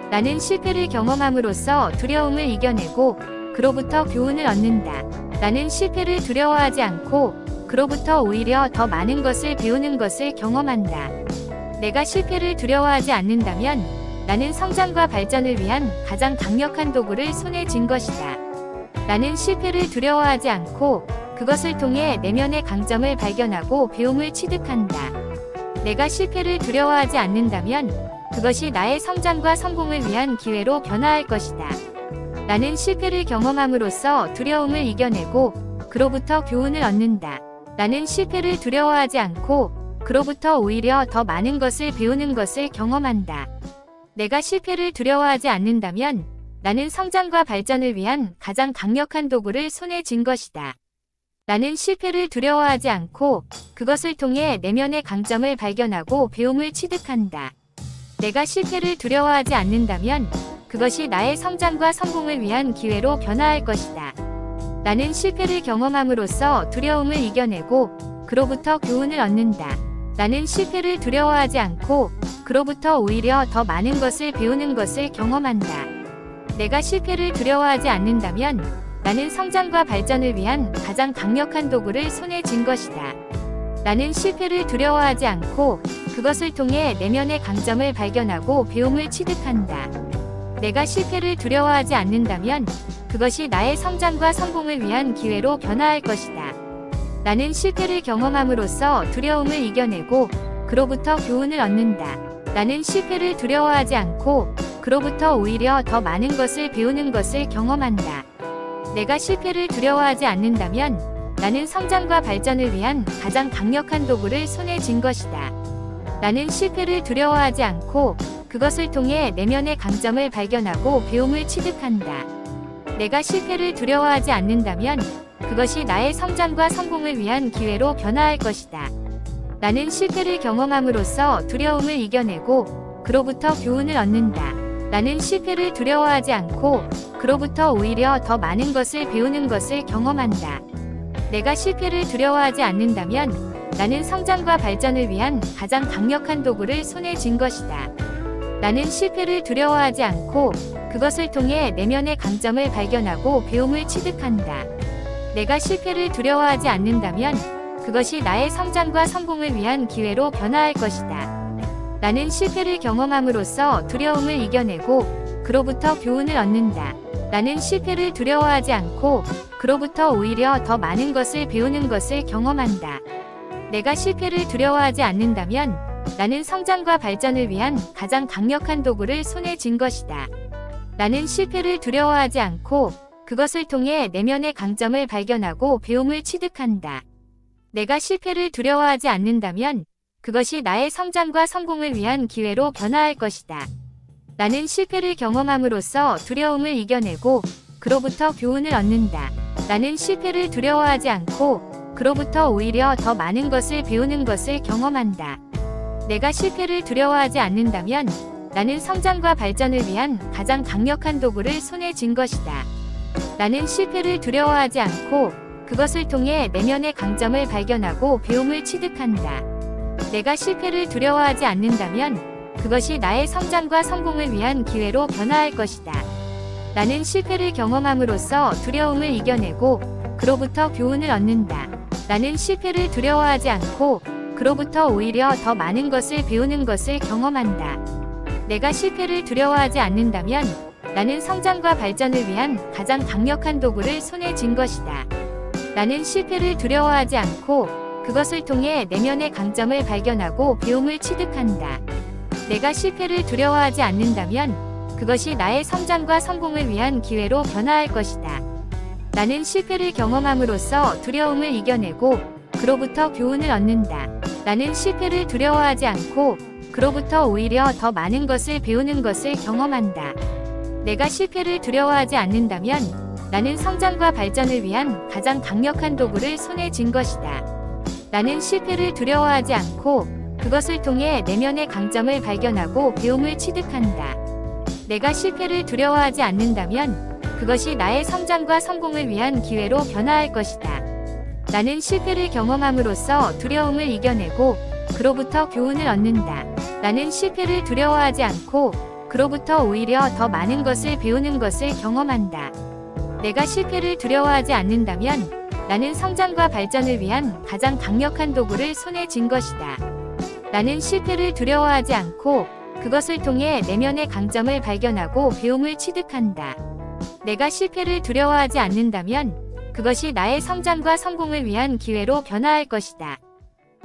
나는 실패를 경험함으로써 두려움을 이겨내고 그로부터 교훈을 얻는다. 나는 실패를 두려워하지 않고 그로부터 오히려 더 많은 것을 배우는 것을 경험한다. 내가 실패를 두려워하지 않는다면 나는 성장과 발전을 위한 가장 강력한 도구를 손에 쥔 것이다. 나는 실패를 두려워하지 않고 그것을 통해 내면의 강점을 발견하고 배움을 취득한다. 내가 실패를 두려워하지 않는다면 그것이 나의 성장과 성공을 위한 기회로 변화할 것이다. 나는 실패를 경험함으로써 두려움을 이겨내고 그로부터 교훈을 얻는다. 나는 실패를 두려워하지 않고 그로부터 오히려 더 많은 것을 배우는 것을 경험한다. 내가 실패를 두려워하지 않는다면 나는 성장과 발전을 위한 가장 강력한 도구를 손에 쥔 것이다. 나는 실패를 두려워하지 않고 그것을 통해 내면의 강점을 발견하고 배움을 취득한다. 내가 실패를 두려워하지 않는다면 그것이 나의 성장과 성공을 위한 기회로 변화할 것이다. 나는 실패를 경험함으로써 두려움을 이겨내고 그로부터 교훈을 얻는다. 나는 실패를 두려워하지 않고 그로부터 오히려 더 많은 것을 배우는 것을 경험한다. 내가 실패를 두려워하지 않는다면 나는 성장과 발전을 위한 가장 강력한 도구를 손에 쥔 것이다. 나는 실패를 두려워하지 않고 그것을 통해 내면의 강점을 발견하고 배움을 취득한다. 내가 실패를 두려워하지 않는다면 그것이 나의 성장과 성공을 위한 기회로 변화할 것이다. 나는 실패를 경험함으로써 두려움을 이겨내고 그로부터 교훈을 얻는다. 나는 실패를 두려워하지 않고 그로부터 오히려 더 많은 것을 배우는 것을 경험한다. 내가 실패를 두려워하지 않는다면 나는 성장과 발전을 위한 가장 강력한 도구를 손에 쥔 것이다. 나는 실패를 두려워하지 않고 그것을 통해 내면의 강점을 발견하고 배움을 취득한다. 내가 실패를 두려워하지 않는다면 그것이 나의 성장과 성공을 위한 기회로 변화할 것이다. 나는 실패를 경험함으로써 두려움을 이겨내고 그로부터 교훈을 얻는다. 나는 실패를 두려워하지 않고 그로부터 오히려 더 많은 것을 배우는 것을 경험한다. 내가 실패를 두려워하지 않는다면 나는 성장과 발전을 위한 가장 강력한 도구를 손에 쥔 것이다. 나는 실패를 두려워하지 않고 그것을 통해 내면의 강점을 발견하고 배움을 취득한다. 내가 실패를 두려워하지 않는다면 그것이 나의 성장과 성공을 위한 기회로 변화할 것이다. 나는 실패를 경험함으로써 두려움을 이겨내고 그로부터 교훈을 얻는다. 나는 실패를 두려워하지 않고 그로부터 오히려 더 많은 것을 배우는 것을 경험한다. 내가 실패를 두려워하지 않는다면 나는 성장과 발전을 위한 가장 강력한 도구를 손에 쥔 것이다. 나는 실패를 두려워하지 않고 그것을 통해 내면의 강점을 발견하고 배움을 취득한다. 내가 실패를 두려워하지 않는다면 그것이 나의 성장과 성공을 위한 기회로 변화할 것이다. 나는 실패를 경험함으로써 두려움을 이겨내고 그로부터 교훈을 얻는다. 나는 실패를 두려워하지 않고 그로부터 오히려 더 많은 것을 배우는 것을 경험한다. 내가 실패를 두려워하지 않는다면 나는 성장과 발전을 위한 가장 강력한 도구를 손에 쥔 것이다. 나는 실패를 두려워하지 않고 그것을 통해 내면의 강점을 발견하고 배움을 취득한다. 내가 실패를 두려워하지 않는다면 그것이 나의 성장과 성공을 위한 기회로 변화할 것이다. 나는 실패를 경험함으로써 두려움을 이겨내고 그로부터 교훈을 얻는다. 나는 실패를 두려워하지 않고 그로부터 오히려 더 많은 것을 배우는 것을 경험한다. 내가 실패를 두려워하지 않는다면 나는 성장과 발전을 위한 가장 강력한 도구를 손에 쥔 것이다. 나는 실패를 두려워하지 않고 그것을 통해 내면의 강점을 발견하고 배움을 취득한다. 내가 실패를 두려워하지 않는다면 그것이 나의 성장과 성공을 위한 기회로 변화할 것이다. 나는 실패를 경험함으로써 두려움을 이겨내고 그로부터 교훈을 얻는다. 나는 실패를 두려워하지 않고 그로부터 오히려 더 많은 것을 배우는 것을 경험한다. 내가 실패를 두려워하지 않는다면 나는 성장과 발전을 위한 가장 강력한 도구를 손에 쥔 것이다. 나는 실패를 두려워하지 않고 그것을 통해 내면의 강점을 발견하고 배움을 취득한다. 내가 실패를 두려워하지 않는다면 그것이 나의 성장과 성공을 위한 기회로 변화할 것이다. 나는 실패를 경험함으로써 두려움을 이겨내고 그로부터 교훈을 얻는다. 나는 실패를 두려워하지 않고 그로부터 오히려 더 많은 것을 배우는 것을 경험한다. 내가 실패를 두려워하지 않는다면 나는 성장과 발전을 위한 가장 강력한 도구를 손에 쥔 것이다. 나는 실패를 두려워하지 않고 그것을 통해 내면의 강점을 발견하고 배움을 취득한다. 내가 실패를 두려워하지 않는다면 그것이 나의 성장과 성공을 위한 기회로 변화할 것이다.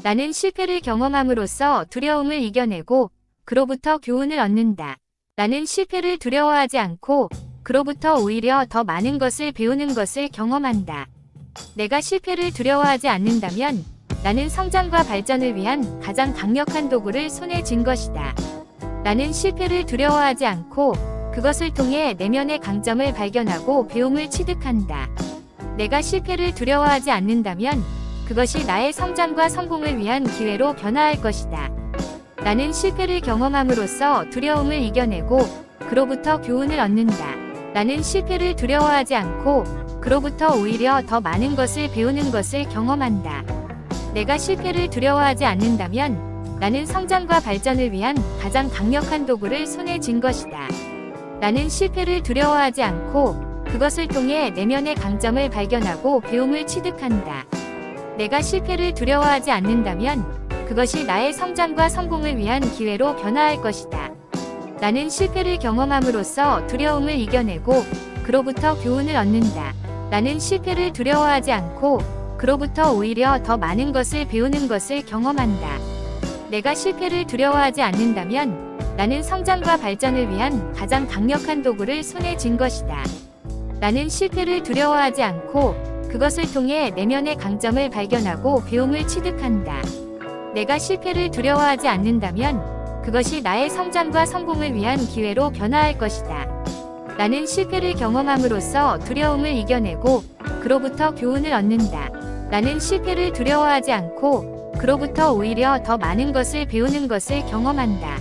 나는 실패를 경험함으로써 두려움을 이겨내고 그로부터 교훈을 얻는다. 나는 실패를 두려워하지 않고 그로부터 오히려 더 많은 것을 배우는 것을 경험한다. 내가 실패를 두려워하지 않는다면 나는 성장과 발전을 위한 가장 강력한 도구를 손에 쥔 것이다. 나는 실패를 두려워하지 않고 그것을 통해 내면의 강점을 발견하고 배움을 취득한다. 내가 실패를 두려워하지 않는다면 그것이 나의 성장과 성공을 위한 기회로 변화할 것이다. 나는 실패를 경험함으로써 두려움을 이겨내고 그로부터 교훈을 얻는다. 나는 실패를 두려워하지 않고 그로부터 오히려 더 많은 것을 배우는 것을 경험한다. 내가 실패를 두려워하지 않는다면 나는 성장과 발전을 위한 가장 강력한 도구를 손에 쥔 것이다. 나는 실패를 두려워하지 않고 그것을 통해 내면의 강점을 발견하고 배움을 취득한다. 내가 실패를 두려워하지 않는다면 그것이 나의 성장과 성공을 위한 기회로 변화할 것이다. 나는 실패를 경험함으로써 두려움을 이겨내고 그로부터 교훈을 얻는다. 나는 실패를 두려워하지 않고 그로부터 오히려 더 많은 것을 배우는 것을 경험한다. 내가 실패를 두려워하지 않는다면 나는 성장과 발전을 위한 가장 강력한 도구를 손에 쥔 것이다. 나는 실패를 두려워하지 않고 그것을 통해 내면의 강점을 발견하고 배움을 취득한다. 내가 실패를 두려워하지 않는다면 그것이 나의 성장과 성공을 위한 기회로 변화할 것이다. 나는 실패를 경험함으로써 두려움을 이겨내고 그로부터 교훈을 얻는다. 나는 실패를 두려워하지 않고 그로부터 오히려 더 많은 것을 배우는 것을 경험한다.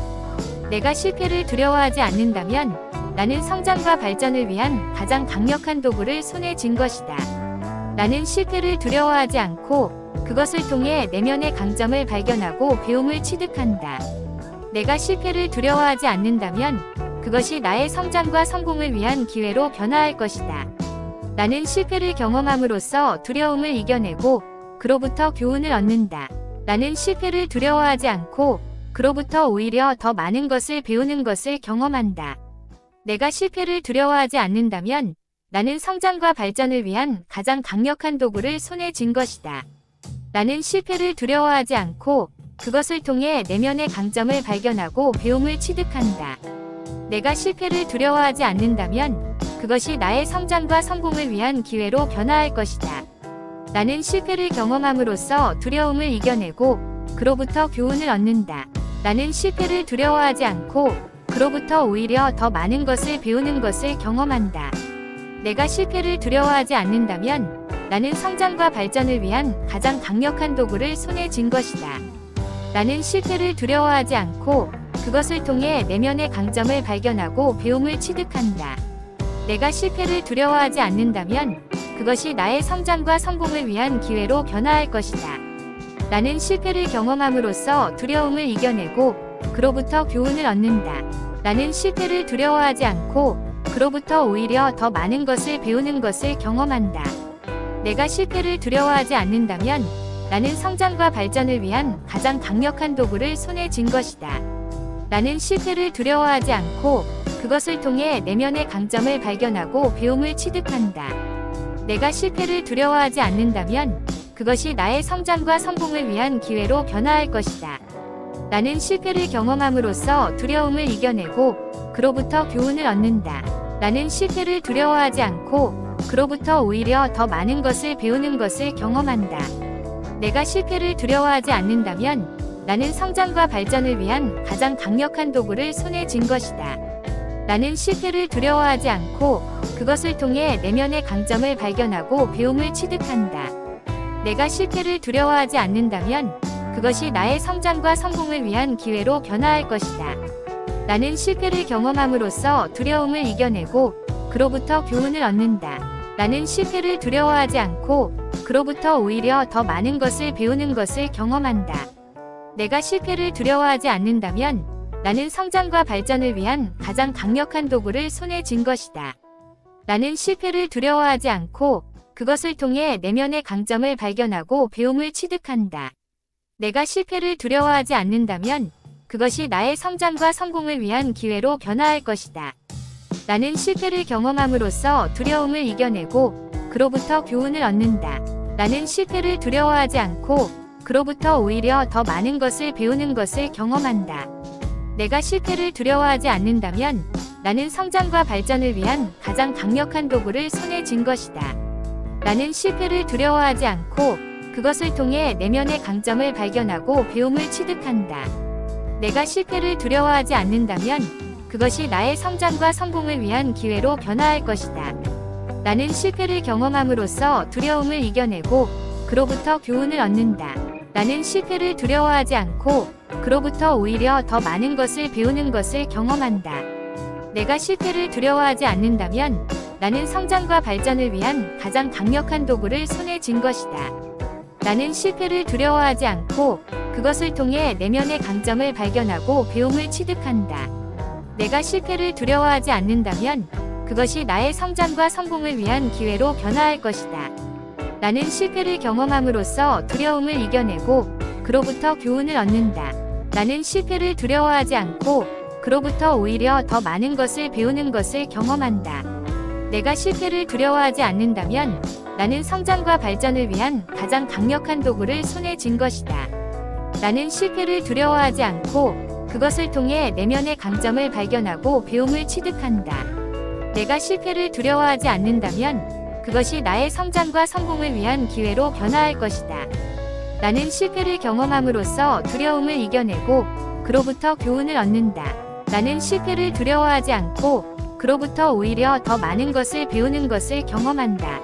내가 실패를 두려워하지 않는다면 나는 성장과 발전을 위한 가장 강력한 도구를 손에 쥔 것이다. 나는 실패를 두려워하지 않고 그것을 통해 내면의 강점을 발견하고 배움을 취득한다. 내가 실패를 두려워하지 않는다면 그것이 나의 성장과 성공을 위한 기회로 변화할 것이다. 나는 실패를 경험함으로써 두려움을 이겨내고 그로부터 교훈을 얻는다. 나는 실패를 두려워하지 않고 그로부터 오히려 더 많은 것을 배우는 것을 경험한다. 내가 실패를 두려워하지 않는다면 나는 성장과 발전을 위한 가장 강력한 도구를 손에 쥔 것이다. 나는 실패를 두려워하지 않고 그것을 통해 내면의 강점을 발견하고 배움을 취득한다. 내가 실패를 두려워하지 않는다면 그것이 나의 성장과 성공을 위한 기회로 변화할 것이다. 나는 실패를 경험함으로써 두려움을 이겨내고 그로부터 교훈을 얻는다. 나는 실패를 두려워하지 않고 그로부터 오히려 더 많은 것을 배우는 것을 경험한다. 내가 실패를 두려워하지 않는다면 나는 성장과 발전을 위한 가장 강력한 도구를 손에 쥔 것이다. 나는 실패를 두려워하지 않고 그것을 통해 내면의 강점을 발견하고 배움을 취득한다. 내가 실패를 두려워하지 않는다면 그것이 나의 성장과 성공을 위한 기회로 변화할 것이다. 나는 실패를 경험함으로써 두려움을 이겨내고 그로부터 교훈을 얻는다. 나는 실패를 두려워하지 않고 그로부터 오히려 더 많은 것을 배우는 것을 경험한다. 내가 실패를 두려워하지 않는다면 나는 성장과 발전을 위한 가장 강력한 도구를 손에 쥔 것이다. 나는 실패를 두려워하지 않고 그것을 통해 내면의 강점을 발견하고 배움을 취득한다. 내가 실패를 두려워하지 않는다면 그것이 나의 성장과 성공을 위한 기회로 변화할 것이다. 나는 실패를 경험함으로써 두려움을 이겨내고 그로부터 교훈을 얻는다. 나는 실패를 두려워하지 않고 그로부터 오히려 더 많은 것을 배우는 것을 경험한다. 내가 실패를 두려워하지 않는다면 나는 성장과 발전을 위한 가장 강력한 도구를 손에 쥔 것이다. 나는 실패를 두려워하지 않고 그것을 통해 내면의 강점을 발견하고 배움을 취득한다. 내가 실패를 두려워하지 않는다면 그것이 나의 성장과 성공을 위한 기회로 변화할 것이다. 나는 실패를 경험함으로써 두려움을 이겨내고 그로부터 교훈을 얻는다. 나는 실패를 두려워하지 않고 그로부터 오히려 더 많은 것을 배우는 것을 경험한다. 내가 실패를 두려워하지 않는다면 나는 성장과 발전을 위한 가장 강력한 도구를 손에 쥔 것이다. 나는 실패를 두려워하지 않고 그것을 통해 내면의 강점을 발견하고 배움을 취득한다. 내가 실패를 두려워하지 않는다면 그것이 나의 성장과 성공을 위한 기회로 변화할 것이다. 나는 실패를 경험함으로써 두려움을 이겨내고 그로부터 교훈을 얻는다. 나는 실패를 두려워하지 않고 그로부터 오히려 더 많은 것을 배우는 것을 경험한다. 내가 실패를 두려워하지 않는다면 나는 성장과 발전을 위한 가장 강력한 도구를 손에 쥔 것이다. 나는 실패를 두려워하지 않고 그것을 통해 내면의 강점을 발견하고 배움을 취득한다. 내가 실패를 두려워하지 않는다면 그것이 나의 성장과 성공을 위한 기회로 변화할 것이다. 나는 실패를 경험함으로써 두려움을 이겨내고 그로부터 교훈을 얻는다. 나는 실패를 두려워하지 않고 그로부터 오히려 더 많은 것을 배우는 것을 경험한다. 내가 실패를 두려워하지 않는다면 나는 성장과 발전을 위한 가장 강력한 도구를 손에 쥔 것이다. 나는 실패를 두려워하지 않고 그것을 통해 내면의 강점을 발견하고 배움을 취득한다. 내가 실패를 두려워하지 않는다면 그것이 나의 성장과 성공을 위한 기회로 변화할 것이다. 나는 실패를 경험함으로써 두려움을 이겨내고 그로부터 교훈을 얻는다. 나는 실패를 두려워하지 않고 그로부터 오히려 더 많은 것을 배우는 것을 경험한다. 내가 실패를 두려워하지 않는다면 나는 성장과 발전을 위한 가장 강력한 도구를 손에 쥔 것이다. 나는 실패를 두려워하지 않고 그것을 통해 내면의 강점을 발견하고 배움을 취득한다. 내가 실패를 두려워하지 않는다면 그것이 나의 성장과 성공을 위한 기회로 변화할 것이다. 나는 실패를 경험함으로써 두려움을 이겨내고 그로부터 교훈을 얻는다. 나는 실패를 두려워하지 않고 그로부터 오히려 더 많은 것을 배우는 것을 경험한다.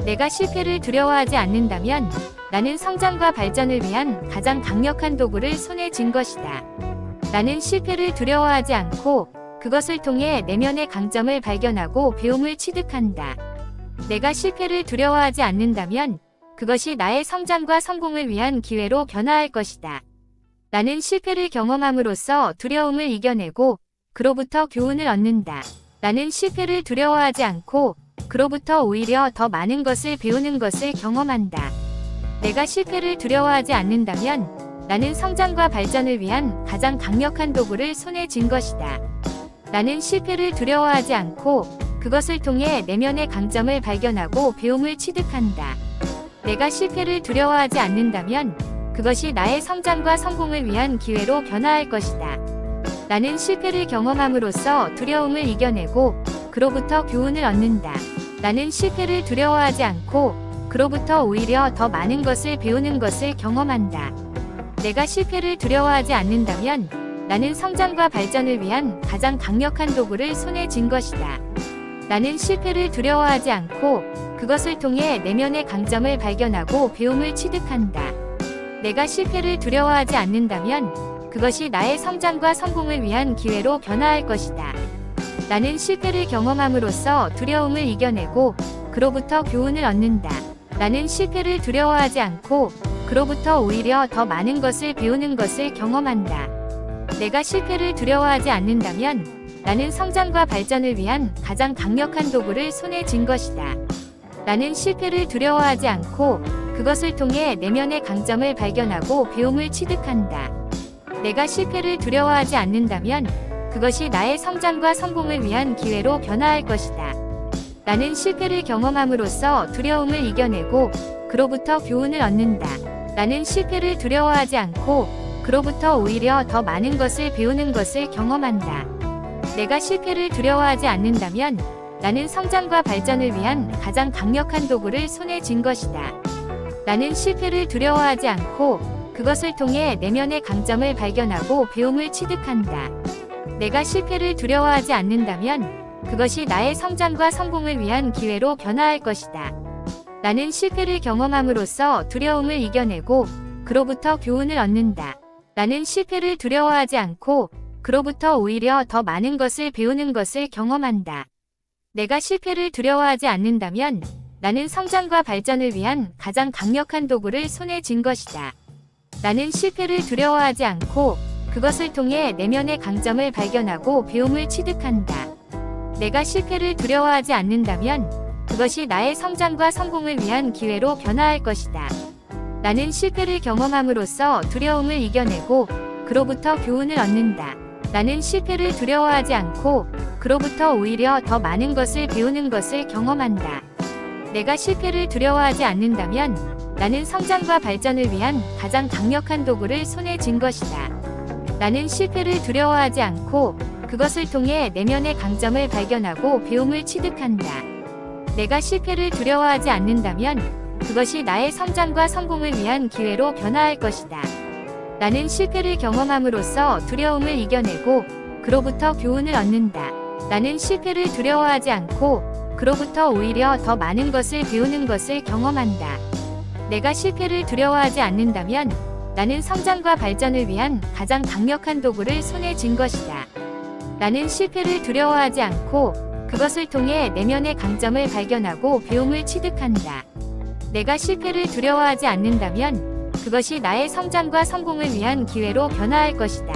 내가 실패를 두려워하지 않는다면 나는 성장과 발전을 위한 가장 강력한 도구를 손에 쥔 것이다. 나는 실패를 두려워하지 않고 그것을 통해 내면의 강점을 발견하고 배움을 취득한다. 내가 실패를 두려워하지 않는다면 그것이 나의 성장과 성공을 위한 기회로 변화할 것이다. 나는 실패를 경험함으로써 두려움을 이겨내고 그로부터 교훈을 얻는다. 나는 실패를 두려워하지 않고 그로부터 오히려 더 많은 것을 배우는 것을 경험한다. 내가 실패를 두려워하지 않는다면 나는 성장과 발전을 위한 가장 강력한 도구를 손에 쥔 것이다. 나는 실패를 두려워하지 않고 그것을 통해 내면의 강점을 발견하고 배움을 취득한다. 내가 실패를 두려워하지 않는다면 그것이 나의 성장과 성공을 위한 기회로 변화할 것이다. 나는 실패를 경험함으로써 두려움을 이겨내고 그로부터 교훈을 얻는다. 나는 실패를 두려워하지 않고 그로부터 오히려 더 많은 것을 배우는 것을 경험한다. 내가 실패를 두려워하지 않는다면 나는 성장과 발전을 위한 가장 강력한 도구를 손에 쥔 것이다. 나는 실패를 두려워하지 않고 그것을 통해 내면의 강점을 발견하고 배움을 취득한다. 내가 실패를 두려워하지 않는다면 그것이 나의 성장과 성공을 위한 기회로 변화할 것이다. 나는 실패를 경험함으로써 두려움을 이겨내고 그로부터 교훈을 얻는다. 나는 실패를 두려워하지 않고 그로부터 오히려 더 많은 것을 배우는 것을 경험한다. 내가 실패를 두려워하지 않는다면 나는 성장과 발전을 위한 가장 강력한 도구를 손에 쥔 것이다. 나는 실패를 두려워하지 않고 그것을 통해 내면의 강점을 발견하고 배움을 취득한다. 내가 실패를 두려워하지 않는다면 그것이 나의 성장과 성공을 위한 기회로 변화할 것이다. 나는 실패를 경험함으로써 두려움을 이겨내고 그로부터 교훈을 얻는다. 나는 실패를 두려워하지 않고 그로부터 오히려 더 많은 것을 배우는 것을 경험한다. 내가 실패를 두려워하지 않는다면 나는 성장과 발전을 위한 가장 강력한 도구를 손에 쥔 것이다. 나는 실패를 두려워하지 않고 그것을 통해 내면의 강점을 발견하고 배움을 취득한다. 내가 실패를 두려워하지 않는다면 그것이 나의 성장과 성공을 위한 기회로 변화할 것이다. 나는 실패를 경험함으로써 두려움을 이겨내고 그로부터 교훈을 얻는다. 나는 실패를 두려워하지 않고 그로부터 오히려 더 많은 것을 배우는 것을 경험한다. 내가 실패를 두려워하지 않는다면 나는 성장과 발전을 위한 가장 강력한 도구를 손에 쥔 것이다. 나는 실패를 두려워하지 않고 그것을 통해 내면의 강점을 발견하고 배움을 취득한다. 내가 실패를 두려워하지 않는다면 그것이 나의 성장과 성공을 위한 기회로 변화할 것이다. 나는 실패를 경험함으로써 두려움을 이겨내고 그로부터 교훈을 얻는다. 나는 실패를 두려워하지 않고 그로부터 오히려 더 많은 것을 배우는 것을 경험한다. 내가 실패를 두려워하지 않는다면 나는 성장과 발전을 위한 가장 강력한 도구를 손에 쥔 것이다. 나는 실패를 두려워하지 않고 그것을 통해 내면의 강점을 발견하고 배움을 취득한다. 내가 실패를 두려워하지 않는다면 그것이 나의 성장과 성공을 위한 기회로 변화할 것이다. 나는 실패를 경험함으로써 두려움을 이겨내고 그로부터 교훈을 얻는다. 나는 실패를 두려워하지 않고 그로부터 오히려 더 많은 것을 배우는 것을 경험한다. 내가 실패를 두려워하지 않는다면 나는 성장과 발전을 위한 가장 강력한 도구를 손에 쥔 것이다. 나는 실패를 두려워하지 않고 그것을 통해 내면의 강점을 발견하고 배움을 취득한다. 내가 실패를 두려워하지 않는다면 그것이 나의 성장과 성공을 위한 기회로 변화할 것이다.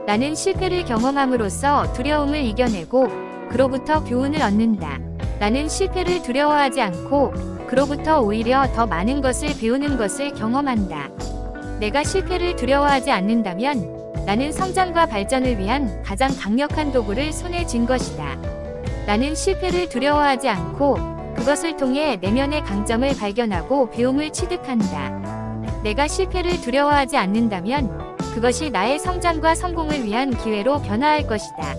나는 실패를 경험함으로써 두려움을 이겨내고 그로부터 교훈을 얻는다. 나는 실패를 두려워하지 않고 그로부터 오히려 더 많은 것을 배우는 것을 경험한다. 내가 실패를 두려워하지 않는다면 나는 성장과 발전을 위한 가장 강력한 도구를 손에 쥔 것이다. 나는 실패를 두려워하지 않고 그것을 통해 내면의 강점을 발견하고 배움을 취득한다. 내가 실패를 두려워하지 않는다면 그것이 나의 성장과 성공을 위한 기회로 변화할 것이다.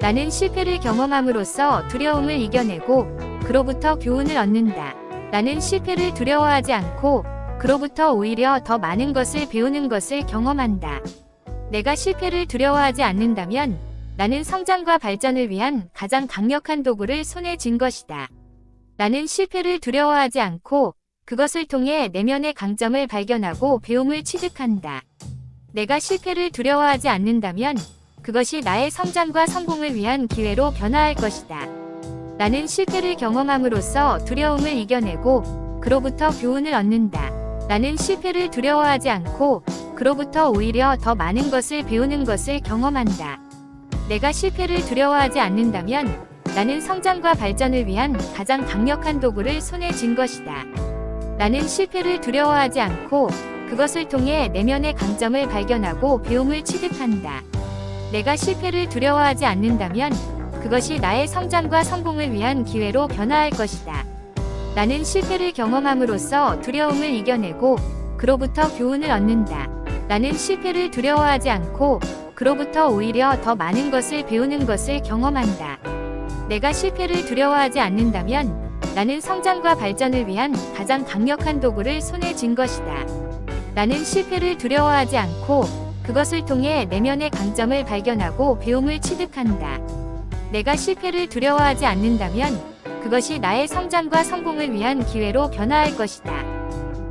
나는 실패를 경험함으로써 두려움을 이겨내고 그로부터 교훈을 얻는다. 나는 실패를 두려워하지 않고 그로부터 오히려 더 많은 것을 배우는 것을 경험한다. 내가 실패를 두려워하지 않는다면 나는 성장과 발전을 위한 가장 강력한 도구를 손에 쥔 것이다. 나는 실패를 두려워하지 않고 그것을 통해 내면의 강점을 발견하고 배움을 취득한다. 내가 실패를 두려워하지 않는다면 그것이 나의 성장과 성공을 위한 기회로 변화할 것이다. 나는 실패를 경험함으로써 두려움을 이겨내고 그로부터 교훈을 얻는다. 나는 실패를 두려워하지 않고 그로부터 오히려 더 많은 것을 배우는 것을 경험한다. 내가 실패를 두려워하지 않는다면 나는 성장과 발전을 위한 가장 강력한 도구를 손에 쥔 것이다. 나는 실패를 두려워하지 않고 그것을 통해 내면의 강점을 발견하고 배움을 취득한다. 내가 실패를 두려워하지 않는다면 그것이 나의 성장과 성공을 위한 기회로 변화할 것이다. 나는 실패를 경험함으로써 두려움을 이겨내고 그로부터 교훈을 얻는다. 나는 실패를 두려워하지 않고 그로부터 오히려 더 많은 것을 배우는 것을 경험한다. 내가 실패를 두려워하지 않는다면 나는 성장과 발전을 위한 가장 강력한 도구를 손에 쥔 것이다. 나는 실패를 두려워하지 않고 그것을 통해 내면의 강점을 발견하고 배움을 취득한다. 내가 실패를 두려워하지 않는다면 그것이 나의 성장과 성공을 위한 기회로 변화할 것이다.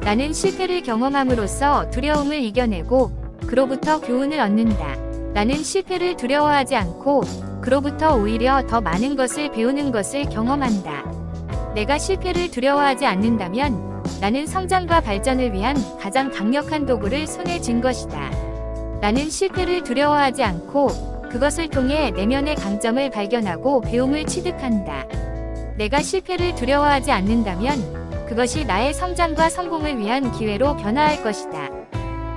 나는 실패를 경험함으로써 두려움을 이겨내고 그로부터 교훈을 얻는다. 나는 실패를 두려워하지 않고 그로부터 오히려 더 많은 것을 배우는 것을 경험한다. 내가 실패를 두려워하지 않는다면 나는 성장과 발전을 위한 가장 강력한 도구를 손에 쥔 것이다. 나는 실패를 두려워하지 않고 그것을 통해 내면의 강점을 발견하고 배움을 취득한다. 내가 실패를 두려워하지 않는다면 그것이 나의 성장과 성공을 위한 기회로 변화할 것이다.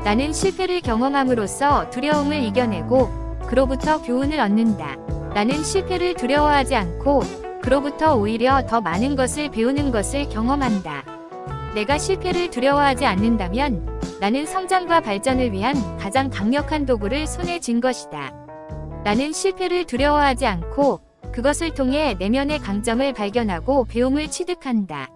나는 실패를 경험함으로써 두려움을 이겨내고 그로부터 교훈을 얻는다. 나는 실패를 두려워하지 않고 그로부터 오히려 더 많은 것을 배우는 것을 경험한다. 내가 실패를 두려워하지 않는다면 나는 성장과 발전을 위한 가장 강력한 도구를 손에 쥔 것이다. 나는 실패를 두려워하지 않고 그것을 통해 내면의 강점을 발견하고 배움을 취득한다.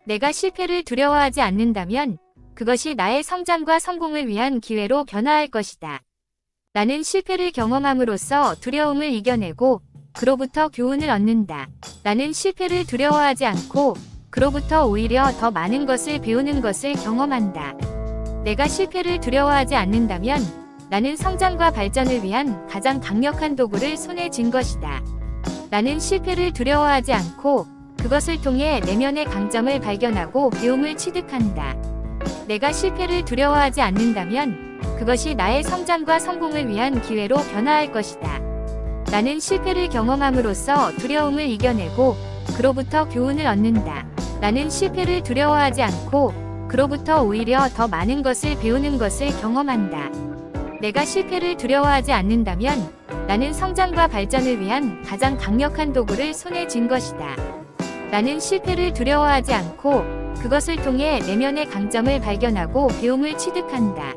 내가 실패를 두려워하지 않는다면 그것이 나의 성장과 성공을 위한 기회로 변화할 것이다. 나는 실패를 경험함으로써 두려움을 이겨내고 그로부터 교훈을 얻는다. 나는 실패를 두려워하지 않고 그로부터 오히려 더 많은 것을 배우는 것을 경험한다. 내가 실패를 두려워하지 않는다면 나는 성장과 발전을 위한 가장 강력한 도구를 손에 쥔 것이다. 나는 실패를 두려워하지 않고 그것을 통해 내면의 강점을 발견하고 배움을 취득한다. 내가 실패를 두려워하지 않는다면 그것이 나의 성장과 성공을 위한 기회로 변화할 것이다. 나는 실패를 경험함으로써 두려움을 이겨내고 그로부터 교훈을 얻는다. 나는 실패를 두려워하지 않고 그로부터 오히려 더 많은 것을 배우는 것을 경험한다. 내가 실패를 두려워하지 않는다면 나는 성장과 발전을 위한 가장 강력한 도구를 손에 쥔 것이다. 나는 실패를 두려워하지 않고 그것을 통해 내면의 강점을 발견하고 배움을 취득한다.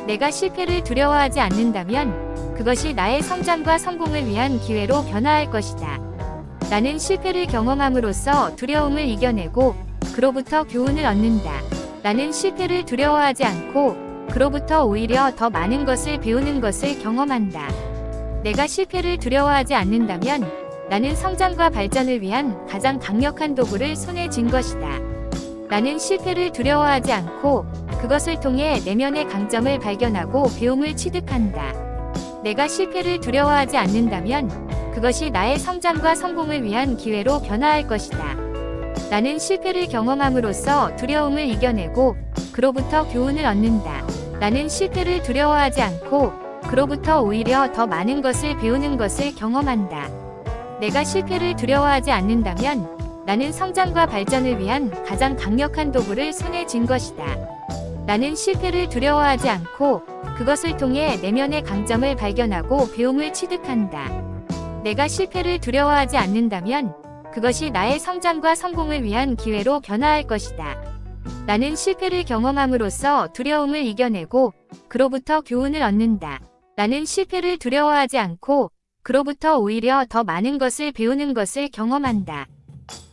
내가 실패를 두려워하지 않는다면 그것이 나의 성장과 성공을 위한 기회로 변화할 것이다. 나는 실패를 경험함으로써 두려움을 이겨내고 그로부터 교훈을 얻는다. 나는 실패를 두려워하지 않고 그로부터 오히려 더 많은 것을 배우는 것을 경험한다. 내가 실패를 두려워하지 않는다면 나는 성장과 발전을 위한 가장 강력한 도구를 손에 쥔 것이다. 나는 실패를 두려워하지 않고 그것을 통해 내면의 강점을 발견하고 배움을 취득한다. 내가 실패를 두려워하지 않는다면 그것이 나의 성장과 성공을 위한 기회로 변화할 것이다. 나는 실패를 경험함으로써 두려움을 이겨내고 그로부터 교훈을 얻는다. 나는 실패를 두려워하지 않고 그로부터 오히려 더 많은 것을 배우는 것을 경험한다. 내가 실패를 두려워하지 않는다면 나는 성장과 발전을 위한 가장 강력한 도구를 손에 쥔 것이다. 나는 실패를 두려워하지 않고 그것을 통해 내면의 강점을 발견하고 배움을 취득한다. 내가 실패를 두려워하지 않는다면 그것이 나의 성장과 성공을 위한 기회로 변화할 것이다. 나는 실패를 경험함으로써 두려움을 이겨내고 그로부터 교훈을 얻는다. 나는 실패를 두려워하지 않고 그로부터 오히려 더 많은 것을 배우는 것을 경험한다.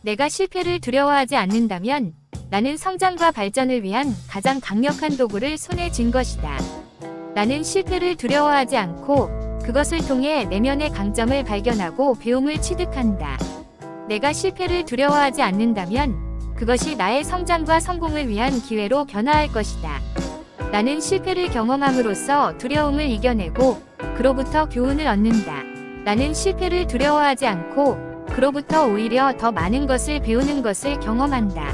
내가 실패를 두려워하지 않는다면 나는 성장과 발전을 위한 가장 강력한 도구를 손에 쥔 것이다. 나는 실패를 두려워하지 않고 그것을 통해 내면의 강점을 발견하고 배움을 취득한다. 내가 실패를 두려워하지 않는다면 그것이 나의 성장과 성공을 위한 기회로 변화할 것이다. 나는 실패를 경험함으로써 두려움을 이겨내고 그로부터 교훈을 얻는다. 나는 실패를 두려워하지 않고 그로부터 오히려 더 많은 것을 배우는 것을 경험한다.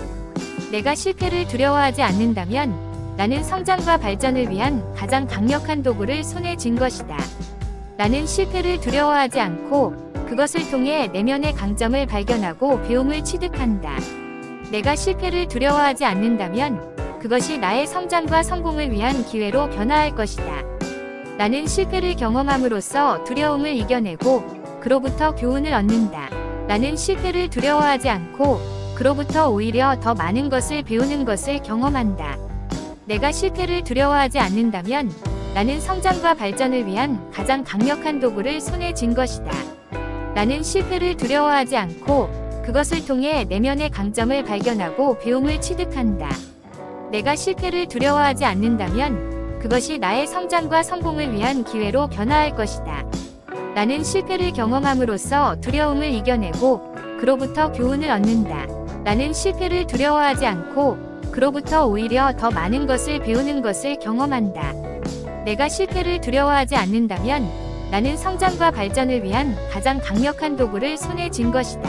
내가 실패를 두려워하지 않는다면 나는 성장과 발전을 위한 가장 강력한 도구를 손에 쥔 것이다. 나는 실패를 두려워하지 않고 그것을 통해 내면의 강점을 발견하고 배움을 취득한다. 내가 실패를 두려워하지 않는다면 그것이 나의 성장과 성공을 위한 기회로 변화할 것이다. 나는 실패를 경험함으로써 두려움을 이겨내고 그로부터 교훈을 얻는다. 나는 실패를 두려워하지 않고 그로부터 오히려 더 많은 것을 배우는 것을 경험한다. 내가 실패를 두려워하지 않는다면 나는 성장과 발전을 위한 가장 강력한 도구를 손에 쥔 것이다. 나는 실패를 두려워하지 않고 그것을 통해 내면의 강점을 발견하고 배움을 취득한다. 내가 실패를 두려워하지 않는다면 그것이 나의 성장과 성공을 위한 기회로 변화할 것이다. 나는 실패를 경험함으로써 두려움을 이겨내고 그로부터 교훈을 얻는다. 나는 실패를 두려워하지 않고 그로부터 오히려 더 많은 것을 배우는 것을 경험한다. 내가 실패를 두려워하지 않는다면 나는 성장과 발전을 위한 가장 강력한 도구를 손에 쥔 것이다.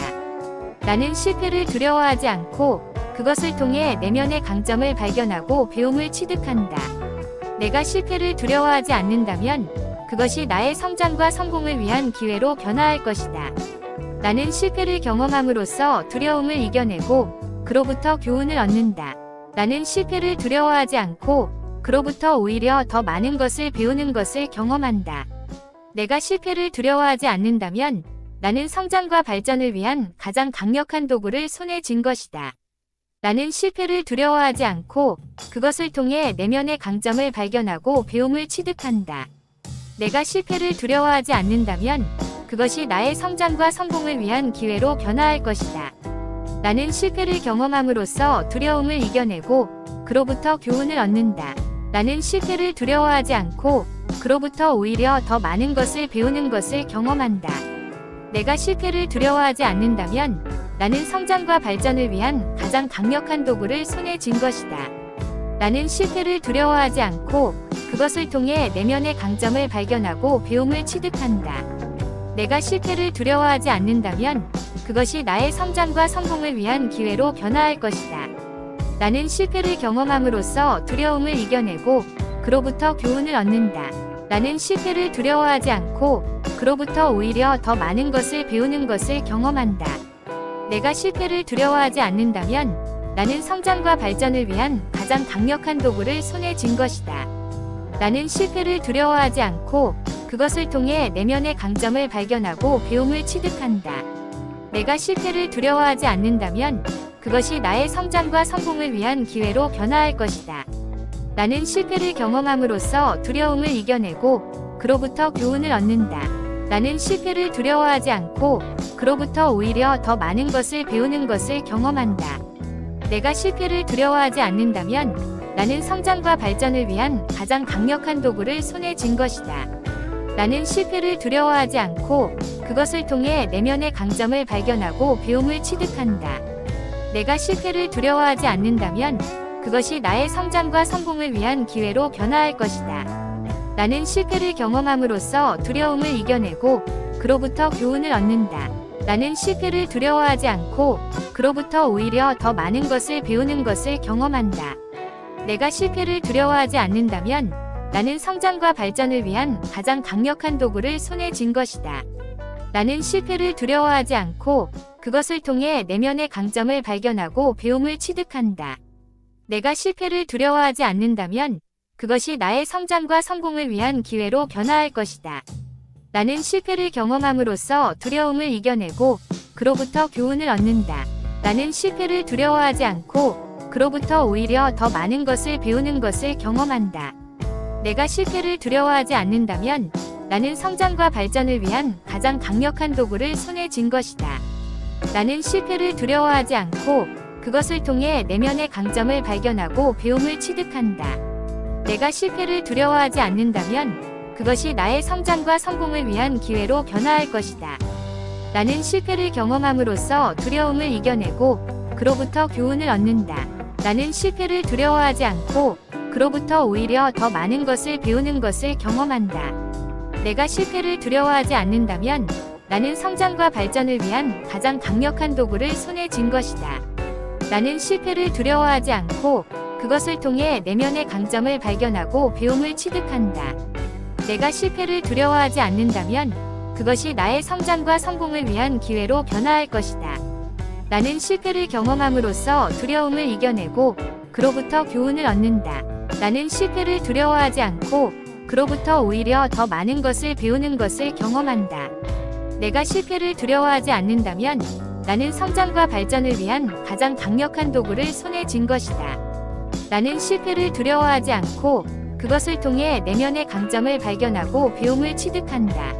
나는 실패를 두려워하지 않고 그것을 통해 내면의 강점을 발견하고 배움을 취득한다. 내가 실패를 두려워하지 않는다면 그것이 나의 성장과 성공을 위한 기회로 변화할 것이다. 나는 실패를 경험함으로써 두려움을 이겨내고 그로부터 교훈을 얻는다. 나는 실패를 두려워하지 않고 그로부터 오히려 더 많은 것을 배우는 것을 경험한다. 내가 실패를 두려워하지 않는다면 나는 성장과 발전을 위한 가장 강력한 도구를 손에 쥔 것이다. 나는 실패를 두려워하지 않고 그것을 통해 내면의 강점을 발견하고 배움을 취득한다. 내가 실패를 두려워하지 않는다면 그것이 나의 성장과 성공을 위한 기회로 변화할 것이다. 나는 실패를 경험함으로써 두려움을 이겨내고 그로부터 교훈을 얻는다. 나는 실패를 두려워하지 않고 그로부터 오히려 더 많은 것을 배우는 것을 경험한다. 내가 실패를 두려워하지 않는다면 나는 성장과 발전을 위한 가장 강력한 도구를 손에 쥔 것이다. 나는 실패를 두려워하지 않고 그것을 통해 내면의 강점을 발견하고 배움을 취득한다. 내가 실패를 두려워하지 않는다면 그것이 나의 성장과 성공을 위한 기회로 변화할 것이다. 나는 실패를 경험함으로써 두려움을 이겨내고 그로부터 교훈을 얻는다. 나는 실패를 두려워하지 않고 그로부터 오히려 더 많은 것을 배우는 것을 경험한다. 내가 실패를 두려워하지 않는다면 나는 성장과 발전을 위한 가장 강력한 도구를 손에 쥔 것이다. 나는 실패를 두려워하지 않고 그것을 통해 내면의 강점을 발견하고 배움을 취득한다. 내가 실패를 두려워하지 않는다면 그것이 나의 성장과 성공을 위한 기회로 변화할 것이다. 나는 실패를 경험함으로써 두려움을 이겨내고 그로부터 교훈을 얻는다. 나는 실패를 두려워하지 않고 그로부터 오히려 더 많은 것을 배우는 것을 경험한다. 내가 실패를 두려워하지 않는다면 나는 성장과 발전을 위한 가장 강력한 도구를 손에 쥔 것이다. 나는 실패를 두려워하지 않고 그것을 통해 내면의 강점을 발견하고 배움을 취득한다. 내가 실패를 두려워하지 않는다면 그것이 나의 성장과 성공을 위한 기회로 변화할 것이다. 나는 실패를 경험함으로써 두려움을 이겨내고 그로부터 교훈을 얻는다. 나는 실패를 두려워하지 않고 그로부터 오히려 더 많은 것을 배우는 것을 경험한다. 내가 실패를 두려워하지 않는다면 나는 성장과 발전을 위한 가장 강력한 도구를 손에 쥔 것이다. 나는 실패를 두려워하지 않고 그것을 통해 내면의 강점을 발견하고 배움을 취득한다. 내가 실패를 두려워하지 않는다면 그것이 나의 성장과 성공을 위한 기회로 변화할 것이다. 나는 실패를 경험함으로써 두려움을 이겨내고 그로부터 교훈을 얻는다. 나는 실패를 두려워하지 않고 그로부터 오히려 더 많은 것을 배우는 것을 경험한다. 내가 실패를 두려워하지 않는다면 나는 성장과 발전을 위한 가장 강력한 도구를 손에 쥔 것이다. 나는 실패를 두려워하지 않고 그것을 통해 내면의 강점을 발견하고 배움을 취득한다. 내가 실패를 두려워하지 않는다면 그것이 나의 성장과 성공을 위한 기회로 변화할 것이다. 나는 실패를 경험함으로써 두려움을 이겨내고 그로부터 교훈을 얻는다. 나는 실패를 두려워하지 않고 그로부터 오히려 더 많은 것을 배우는 것을 경험한다. 내가 실패를 두려워하지 않는다면 나는 성장과 발전을 위한 가장 강력한 도구를 손에 쥔 것이다. 나는 실패를 두려워하지 않고 그것을 통해 내면의 강점을 발견하고 배움을 취득한다. 내가 실패를 두려워하지 않는다면 그것이 나의 성장과 성공을 위한 기회로 변화할 것이다. 나는 실패를 경험함으로써 두려움을 이겨내고 그로부터 교훈을 얻는다. 나는 실패를 두려워하지 않고 그로부터 오히려 더 많은 것을 배우는 것을 경험한다. 내가 실패를 두려워하지 않는다면 나는 성장과 발전을 위한 가장 강력한 도구를 손에 쥔 것이다. 나는 실패를 두려워하지 않고 그것을 통해 내면의 강점을 발견하고 배움을 취득한다.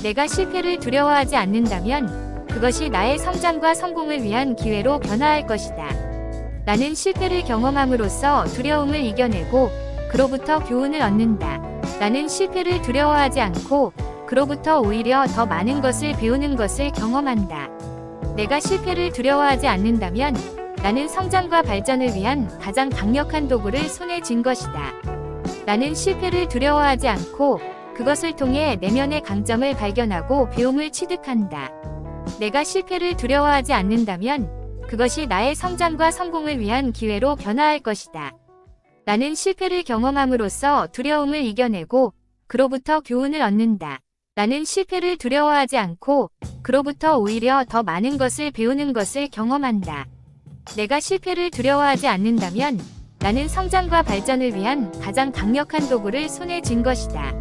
내가 실패를 두려워하지 않는다면 그것이 나의 성장과 성공을 위한 기회로 변화할 것이다. 나는 실패를 경험함으로써 두려움을 이겨내고 그로부터 교훈을 얻는다. 나는 실패를 두려워하지 않고 그로부터 오히려 더 많은 것을 배우는 것을 경험한다. 내가 실패를 두려워하지 않는다면 나는 성장과 발전을 위한 가장 강력한 도구를 손에 쥔 것이다. 나는 실패를 두려워하지 않고 그것을 통해 내면의 강점을 발견하고 배움을 취득한다. 내가 실패를 두려워하지 않는다면 그것이 나의 성장과 성공을 위한 기회로 변화할 것이다. 나는 실패를 경험함으로써 두려움을 이겨내고 그로부터 교훈을 얻는다. 나는 실패를 두려워하지 않고 그로부터 오히려 더 많은 것을 배우는 것을 경험한다. 내가 실패를 두려워하지 않는다면 나는 성장과 발전을 위한 가장 강력한 도구를 손에 쥔 것이다.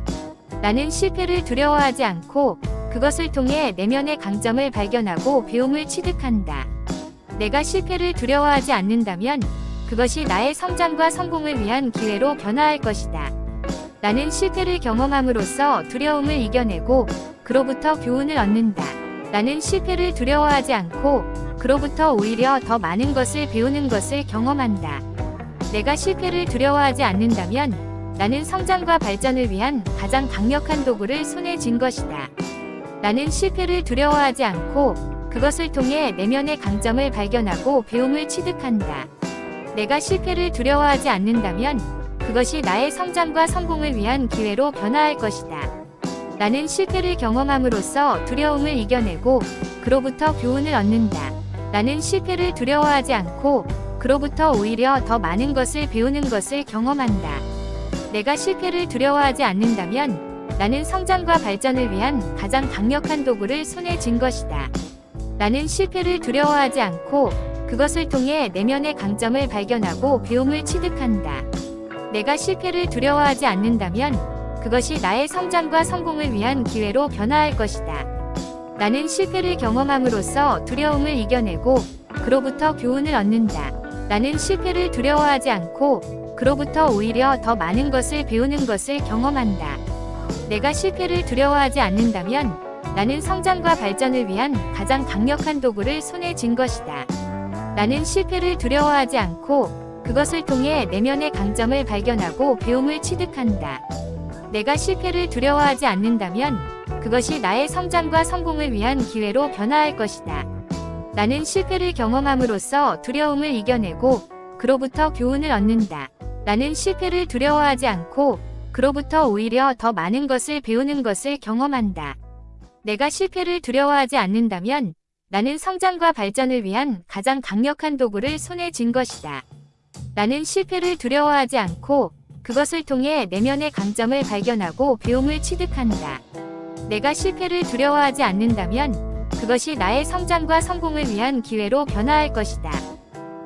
나는 실패를 두려워하지 않고 그것을 통해 내면의 강점을 발견하고 배움을 취득한다. 내가 실패를 두려워하지 않는다면 그것이 나의 성장과 성공을 위한 기회로 변화할 것이다. 나는 실패를 경험함으로써 두려움을 이겨내고 그로부터 교훈을 얻는다. 나는 실패를 두려워하지 않고 그로부터 오히려 더 많은 것을 배우는 것을 경험한다. 내가 실패를 두려워하지 않는다면 나는 성장과 발전을 위한 가장 강력한 도구를 손에 쥔 것이다. 나는 실패를 두려워하지 않고 그것을 통해 내면의 강점을 발견하고 배움을 취득한다. 내가 실패를 두려워하지 않는다면 그것이 나의 성장과 성공을 위한 기회로 변화할 것이다. 나는 실패를 경험함으로써 두려움을 이겨내고 그로부터 교훈을 얻는다. 나는 실패를 두려워하지 않고 그로부터 오히려 더 많은 것을 배우는 것을 경험한다. 내가 실패를 두려워하지 않는다면 나는 성장과 발전을 위한 가장 강력한 도구를 손에 쥔 것이다. 나는 실패를 두려워하지 않고 그것을 통해 내면의 강점을 발견하고 배움을 취득한다. 내가 실패를 두려워하지 않는다면 그것이 나의 성장과 성공을 위한 기회로 변화할 것이다. 나는 실패를 경험함으로써 두려움을 이겨내고 그로부터 교훈을 얻는다. 나는 실패를 두려워하지 않고 그로부터 오히려 더 많은 것을 배우는 것을 경험한다. 내가 실패를 두려워하지 않는다면 나는 성장과 발전을 위한 가장 강력한 도구를 손에 쥔 것이다. 나는 실패를 두려워하지 않고 그것을 통해 내면의 강점을 발견하고 배움을 취득한다. 내가 실패를 두려워하지 않는다면 그것이 나의 성장과 성공을 위한 기회로 변화할 것이다. 나는 실패를 경험함으로써 두려움을 이겨내고 그로부터 교훈을 얻는다. 나는 실패를 두려워하지 않고 그로부터 오히려 더 많은 것을 배우는 것을 경험한다. 내가 실패를 두려워하지 않는다면 나는 성장과 발전을 위한 가장 강력한 도구를 손에 쥔 것이다. 나는 실패를 두려워하지 않고 그것을 통해 내면의 강점을 발견하고 배움을 취득한다. 내가 실패를 두려워하지 않는다면 그것이 나의 성장과 성공을 위한 기회로 변화할 것이다.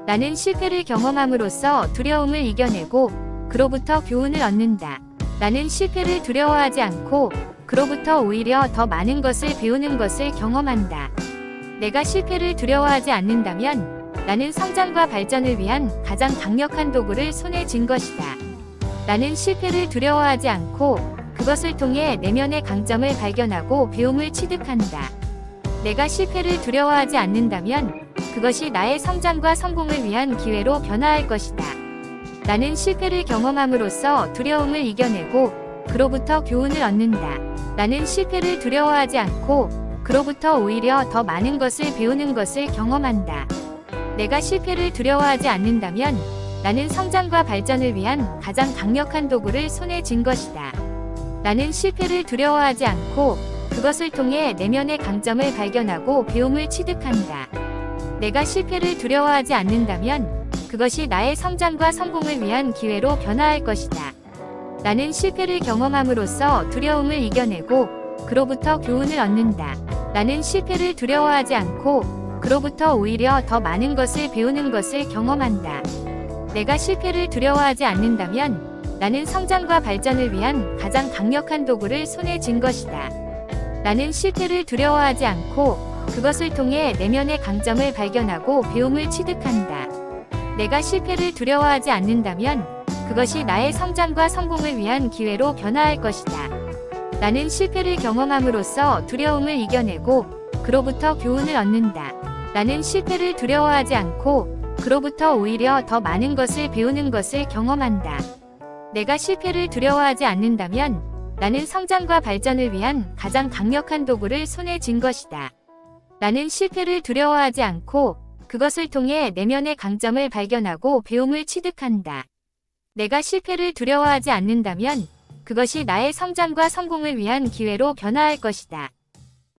나는 실패를 경험함으로써 두려움을 이겨내고 그로부터 교훈을 얻는다. 나는 실패를 두려워하지 않고 그로부터 오히려 더 많은 것을 배우는 것을 경험한다. 내가 실패를 두려워하지 않는다면 나는 성장과 발전을 위한 가장 강력한 도구를 손에 쥔 것이다. 나는 실패를 두려워하지 않고 그것을 통해 내면의 강점을 발견하고 배움을 취득한다. 내가 실패를 두려워하지 않는다면 그것이 나의 성장과 성공을 위한 기회로 변화할 것이다. 나는 실패를 경험함으로써 두려움을 이겨내고 그로부터 교훈을 얻는다. 나는 실패를 두려워하지 않고 그로부터 오히려 더 많은 것을 배우는 것을 경험한다. 내가 실패를 두려워하지 않는다면 나는 성장과 발전을 위한 가장 강력한 도구를 손에 쥔 것이다. 나는 실패를 두려워하지 않고 그것을 통해 내면의 강점을 발견하고 배움을 취득한다. 내가 실패를 두려워하지 않는다면 그것이 나의 성장과 성공을 위한 기회로 변화할 것이다. 나는 실패를 경험함으로써 두려움을 이겨내고 그로부터 교훈을 얻는다. 나는 실패를 두려워하지 않고 그로부터 오히려 더 많은 것을 배우는 것을 경험한다. 내가 실패를 두려워하지 않는다면 나는 성장과 발전을 위한 가장 강력한 도구를 손에 쥔 것이다. 나는 실패를 두려워하지 않고 그것을 통해 내면의 강점을 발견하고 배움을 취득한다. 내가 실패를 두려워하지 않는다면 그것이 나의 성장과 성공을 위한 기회로 변화할 것이다. 나는 실패를 경험함으로써 두려움을 이겨내고 그로부터 교훈을 얻는다. 나는 실패를 두려워하지 않고 그로부터 오히려 더 많은 것을 배우는 것을 경험한다. 내가 실패를 두려워하지 않는다면 나는 성장과 발전을 위한 가장 강력한 도구를 손에 쥔 것이다. 나는 실패를 두려워하지 않고 그것을 통해 내면의 강점을 발견하고 배움을 취득한다. 내가 실패를 두려워하지 않는다면 그것이 나의 성장과 성공을 위한 기회로 변화할 것이다.